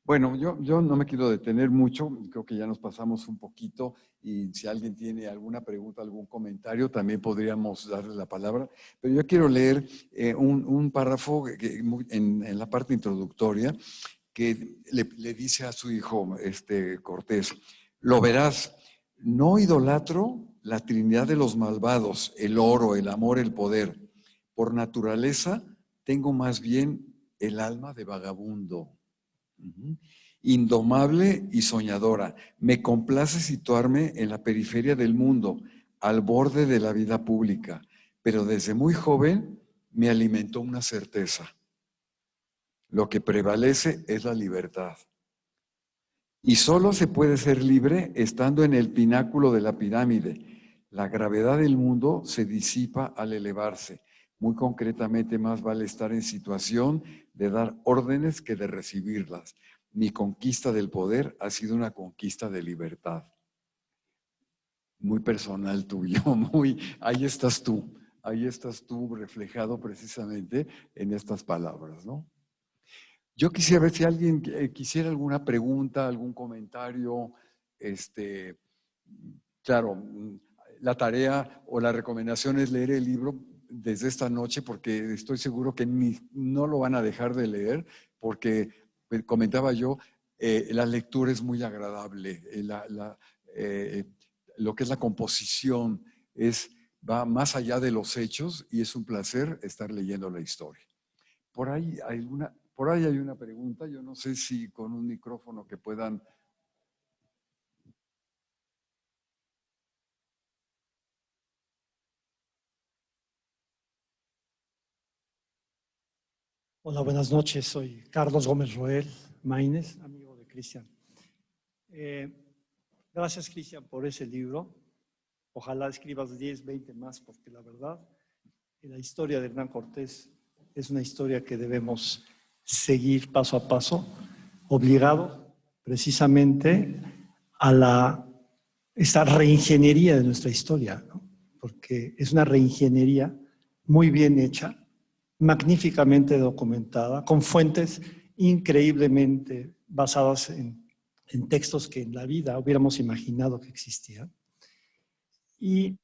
Speaker 1: Bueno, yo no me quiero detener mucho, creo que ya nos pasamos un poquito, y si alguien tiene alguna pregunta, algún comentario, también podríamos darle la palabra. Pero yo quiero leer un párrafo en la parte introductoria que le dice a su hijo Cortés: lo verás, no idolatro la Trinidad de los malvados, el oro, el amor, el poder. Por naturaleza tengo más bien el alma de vagabundo. Indomable y soñadora. Me complace situarme en la periferia del mundo, al borde de la vida pública, pero desde muy joven me alimentó una certeza. Lo que prevalece es la libertad. Y solo se puede ser libre estando en el pináculo de la pirámide. La gravedad del mundo se disipa al elevarse. Muy concretamente, más vale estar en situación de dar órdenes que de recibirlas. Mi conquista del poder ha sido una conquista de libertad. Muy personal tuyo, ahí estás tú reflejado precisamente en estas palabras, ¿no? Yo quisiera ver si alguien quisiera alguna pregunta, algún comentario. Claro, la tarea o la recomendación es leer el libro desde esta noche, porque estoy seguro que no lo van a dejar de leer, porque comentaba yo, la lectura es muy agradable, lo que es la composición va más allá de los hechos y es un placer estar leyendo la historia. Por ahí hay una pregunta, yo no sé si con un micrófono que puedan.
Speaker 3: Hola, buenas noches. Soy Carlos Gómez Roel Maínez, amigo de Cristian. Gracias, Cristian, por ese libro. Ojalá escribas 10, 20 más, porque la verdad, la historia de Hernán Cortés es una historia que debemos seguir paso a paso, obligado precisamente a esta reingeniería de nuestra historia, ¿no? Porque es una reingeniería muy bien hecha, magníficamente documentada, con fuentes increíblemente basadas en textos que en la vida hubiéramos imaginado que existían. Y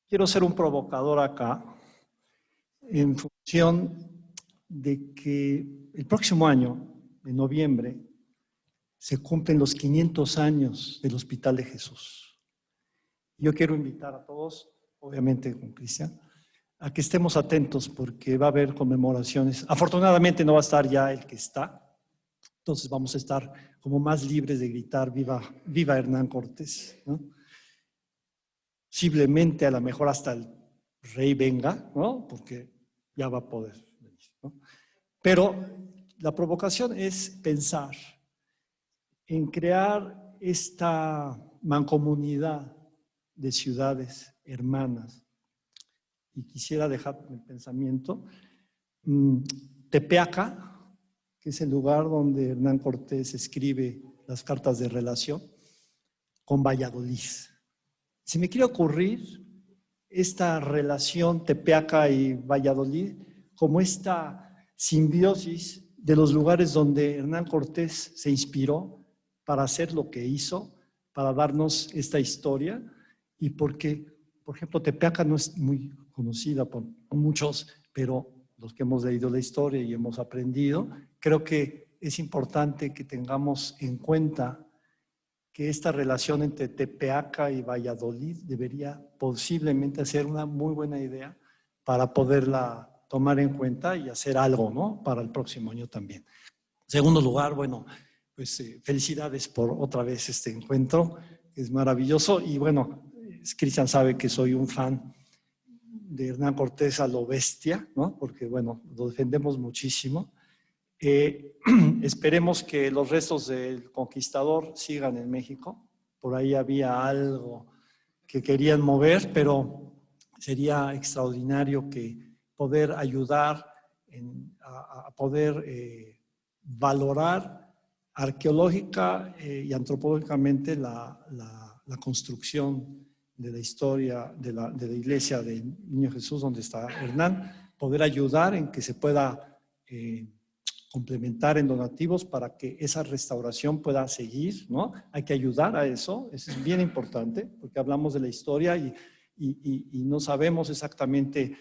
Speaker 3: quiero ser un provocador acá en función de que el próximo año, en noviembre, se cumplen los 500 años del Hospital de Jesús. Yo quiero invitar a todos, obviamente con Cristian, a que estemos atentos porque va a haber conmemoraciones. Afortunadamente no va a estar ya el que está, entonces vamos a estar como más libres de gritar viva, viva Hernán Cortés, ¿no? Posiblemente a lo mejor hasta el rey venga, ¿no? Porque ya va a poder venir, ¿no? Pero la provocación es pensar en crear esta mancomunidad de ciudades hermanas. Y quisiera dejar el pensamiento, Tepeaca, que es el lugar donde Hernán Cortés escribe las cartas de relación, con Valladolid. Se me quiere ocurrir esta relación Tepeaca y Valladolid como esta simbiosis de los lugares donde Hernán Cortés se inspiró para hacer lo que hizo, para darnos esta historia, y porque, por ejemplo, Tepeaca no es muy conocida por muchos, pero los que hemos leído la historia y hemos aprendido, creo que es importante que tengamos en cuenta que esta relación entre Tepeaca y Valladolid debería posiblemente ser una muy buena idea para poderla tomar en cuenta y hacer algo, ¿no? Para el próximo año también. En segundo lugar, bueno, pues felicidades por otra vez este encuentro, es maravilloso. Y bueno, Cristian sabe que soy un fan de Hernán Cortés a lo bestia, ¿no? Porque bueno, lo defendemos muchísimo. Esperemos que los restos del conquistador sigan en México. Por ahí había algo que querían mover, pero sería extraordinario que poder ayudar a poder valorar arqueológica y antropológicamente la construcción de la historia de la iglesia del Niño Jesús, donde está Hernán, poder ayudar en que se pueda complementar en donativos para que esa restauración pueda seguir, ¿no? Hay que ayudar a eso es bien importante, porque hablamos de la historia y no sabemos exactamente,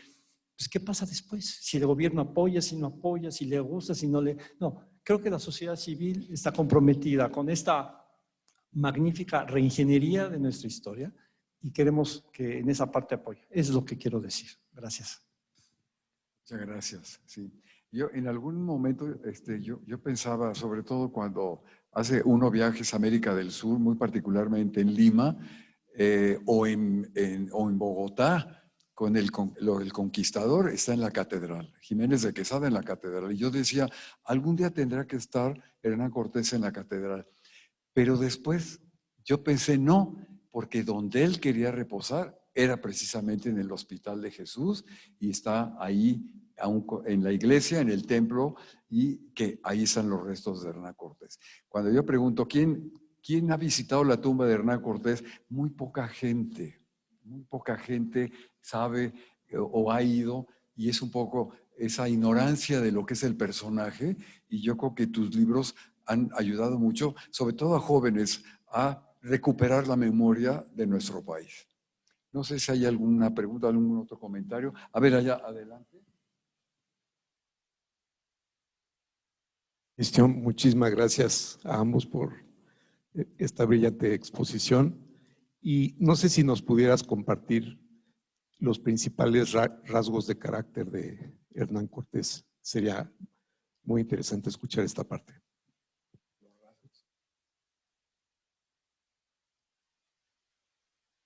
Speaker 3: pues, qué pasa después, si el gobierno apoya, si no apoya, si le gusta, si no le... No, creo que la sociedad civil está comprometida con esta magnífica reingeniería de nuestra historia y queremos que en esa parte apoye. Eso es lo que quiero decir. Gracias.
Speaker 1: Muchas gracias. Sí. Yo en algún momento yo pensaba, sobre todo cuando hace uno viajes a América del Sur, muy particularmente en Lima o en Bogotá, con el conquistador está en la catedral, Jiménez de Quesada en la catedral. Y yo decía, algún día tendrá que estar Hernán Cortés en la catedral. Pero después yo pensé, no, porque donde él quería reposar era precisamente en el Hospital de Jesús y está ahí en la iglesia, en el templo, y que ahí están los restos de Hernán Cortés. Cuando yo pregunto, ¿quién ha visitado la tumba de Hernán Cortés? Muy poca gente sabe o ha ido, y es un poco esa ignorancia de lo que es el personaje, y yo creo que tus libros han ayudado mucho, sobre todo a jóvenes, a recuperar la memoria de nuestro país. No sé si hay alguna pregunta, algún otro comentario. A ver, allá, adelante.
Speaker 4: Cristian, muchísimas gracias a ambos por esta brillante exposición. Y no sé si nos pudieras compartir los principales rasgos de carácter de Hernán Cortés. Sería muy interesante escuchar esta parte.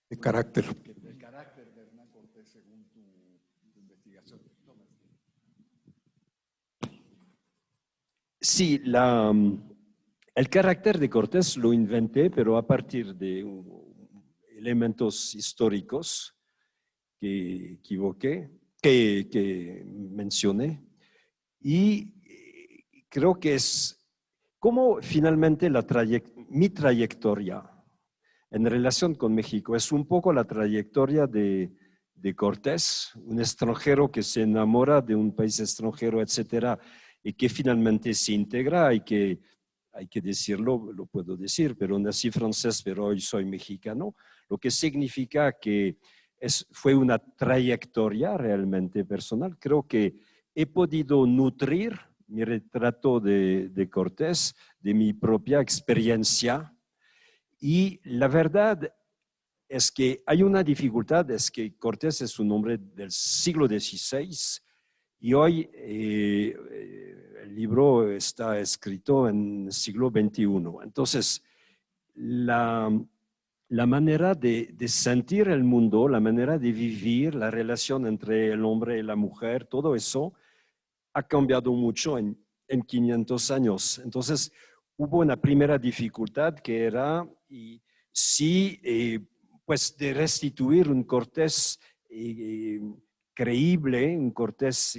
Speaker 4: De carácter.
Speaker 1: El carácter de Hernán Cortés según tu investigación.
Speaker 2: Sí, el carácter de Cortés lo inventé, pero a partir de elementos históricos que mencioné. Y creo que es como finalmente mi trayectoria en relación con México es un poco la trayectoria de Cortés, un extranjero que se enamora de un país extranjero, etcétera, y que finalmente se integra y que, hay que decirlo, lo puedo decir, pero nací francés, pero hoy soy mexicano, lo que significa que fue una trayectoria realmente personal. Creo que he podido nutrir mi retrato de Cortés, de mi propia experiencia, y la verdad es que hay una dificultad, es que Cortés es un hombre del siglo XVI y hoy el libro está escrito en el siglo XXI. Entonces, la manera de sentir el mundo, la manera de vivir, la relación entre el hombre y la mujer, todo eso ha cambiado mucho en 500 años. Entonces, hubo una primera dificultad que era pues de restituir un Cortés creíble, un Cortés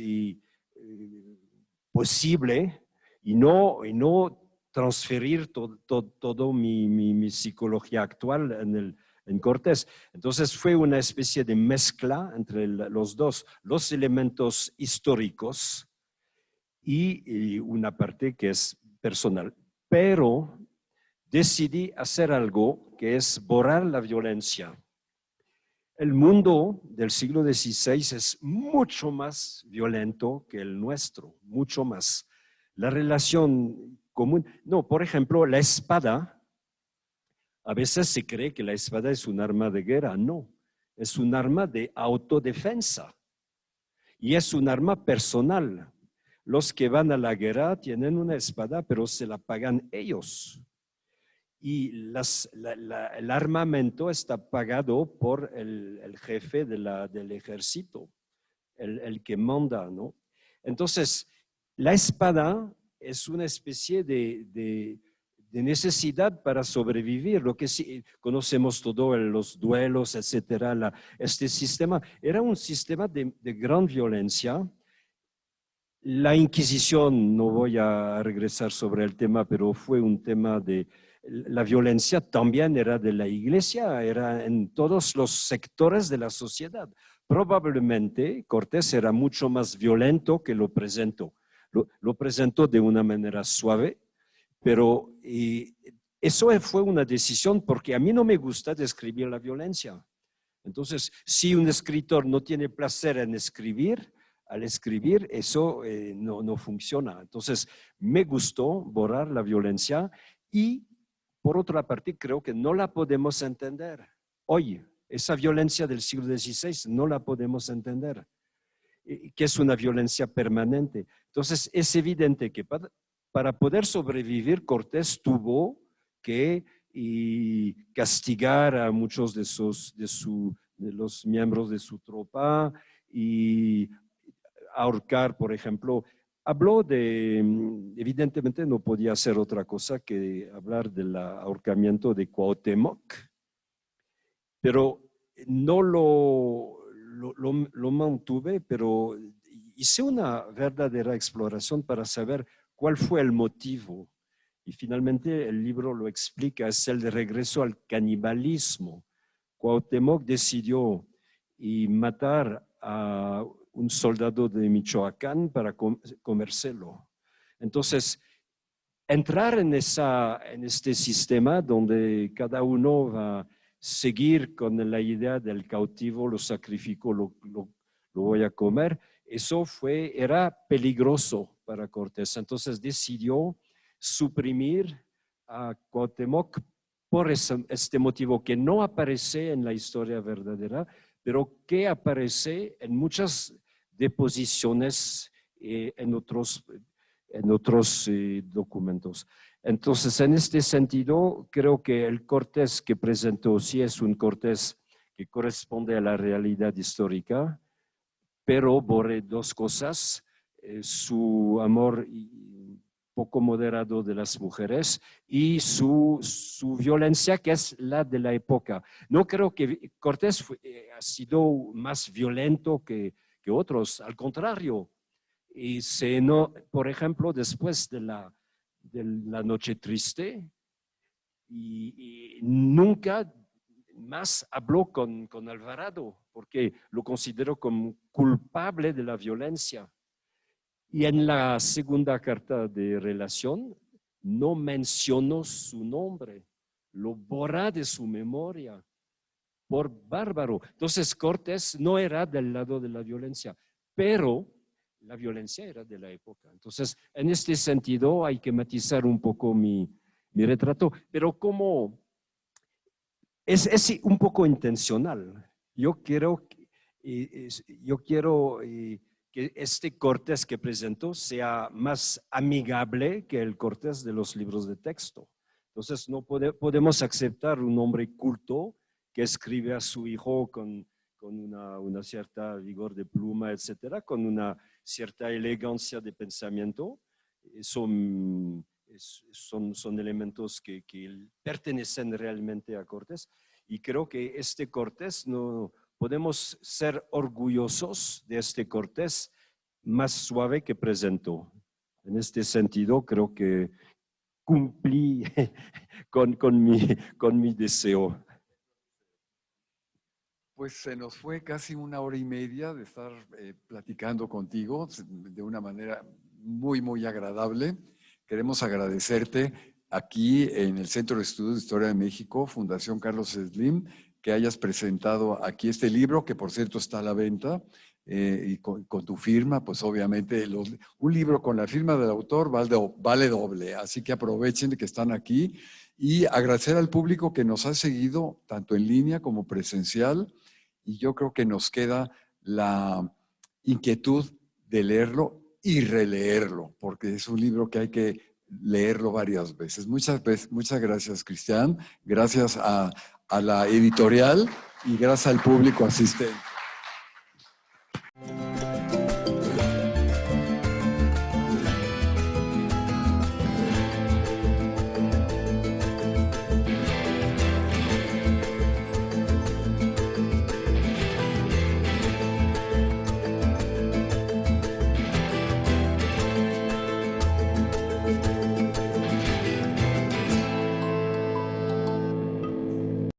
Speaker 2: posible, y no transferir todo mi psicología actual en Cortés. Entonces fue una especie de mezcla entre los dos, los elementos históricos y una parte que es personal. Pero decidí hacer algo que es borrar la violencia. El mundo del siglo XVI es mucho más violento que el nuestro, mucho más. La relación común, no, por ejemplo, la espada, a veces se cree que la espada es un arma de guerra, no, es un arma de autodefensa y es un arma personal. Los que van a la guerra tienen una espada, pero se la pagan ellos. Y el armamento está pagado por el jefe del ejército, el que manda, ¿no? Entonces, la espada es una especie de necesidad para sobrevivir, lo que sí conocemos todo, los duelos, etcétera. Este sistema era un sistema de gran violencia. La Inquisición, no voy a regresar sobre el tema, pero fue un tema de la violencia también era de la iglesia, era en todos los sectores de la sociedad. Probablemente Cortés era mucho más violento que lo presentó. Lo presentó de una manera suave, pero eso fue una decisión porque a mí no me gusta describir la violencia. Entonces, si un escritor no tiene placer en escribir, al escribir eso no funciona. Entonces, me gustó borrar la violencia y por otra parte, creo que no la podemos entender. Hoy, esa violencia del siglo XVI no la podemos entender, que es una violencia permanente. Entonces, es evidente que para poder sobrevivir, Cortés tuvo que castigar a muchos de los miembros de su tropa y ahorcar, por ejemplo. Habló evidentemente no podía hacer otra cosa que hablar del ahorcamiento de Cuauhtémoc, pero no lo mantuve, pero hice una verdadera exploración para saber cuál fue el motivo. Y finalmente el libro lo explica, es el de regreso al canibalismo. Cuauhtémoc decidió matar a un soldado de Michoacán para comérselo. Entonces, entrar en este sistema donde cada uno va a seguir con la idea del cautivo, lo sacrifico, lo voy a comer, eso era peligroso para Cortés. Entonces decidió suprimir a Cuauhtémoc por este motivo que no aparece en la historia verdadera, pero que aparece en muchas deposiciones en otros documentos. Entonces, en este sentido, creo que el Cortés que presentó sí es un Cortés que corresponde a la realidad histórica, pero borré dos cosas, su amor poco moderado de las mujeres y su violencia, que es la de la época. No creo que Cortés ha sido más violento que otros, al contrario. Y por ejemplo, después de la Noche Triste, y nunca más habló con Alvarado, porque lo consideró como culpable de la violencia. Y en la segunda carta de relación no mencionó su nombre, lo borra de su memoria por bárbaro. Entonces Cortés no era del lado de la violencia, pero la violencia era de la época. Entonces, en este sentido hay que matizar un poco mi retrato, pero como es un poco intencional. Yo quiero que este Cortés que presentó sea más amigable que el Cortés de los libros de texto. Entonces, no podemos aceptar un hombre culto que escribe a su hijo con una cierta vigor de pluma, etcétera, con una cierta elegancia de pensamiento. Son elementos que pertenecen realmente a Cortés. Y creo que este Cortés, no podemos ser orgullosos de este Cortés más suave que presentó. En este sentido, creo que cumplí con mi deseo.
Speaker 1: Pues se nos fue casi 1 hora y media de estar platicando contigo de una manera muy, muy agradable. Queremos agradecerte aquí en el Centro de Estudios de Historia de México, Fundación Carlos Slim, que hayas presentado aquí este libro, que por cierto está a la venta, y con tu firma, pues obviamente un libro con la firma del autor vale doble, así que aprovechen que están aquí y agradecer al público que nos ha seguido tanto en línea como presencial, y yo creo que nos queda la inquietud de leerlo y releerlo, porque es un libro que hay que leerlo varias veces. Muchas gracias, Cristian, gracias a la editorial y gracias al público asistente.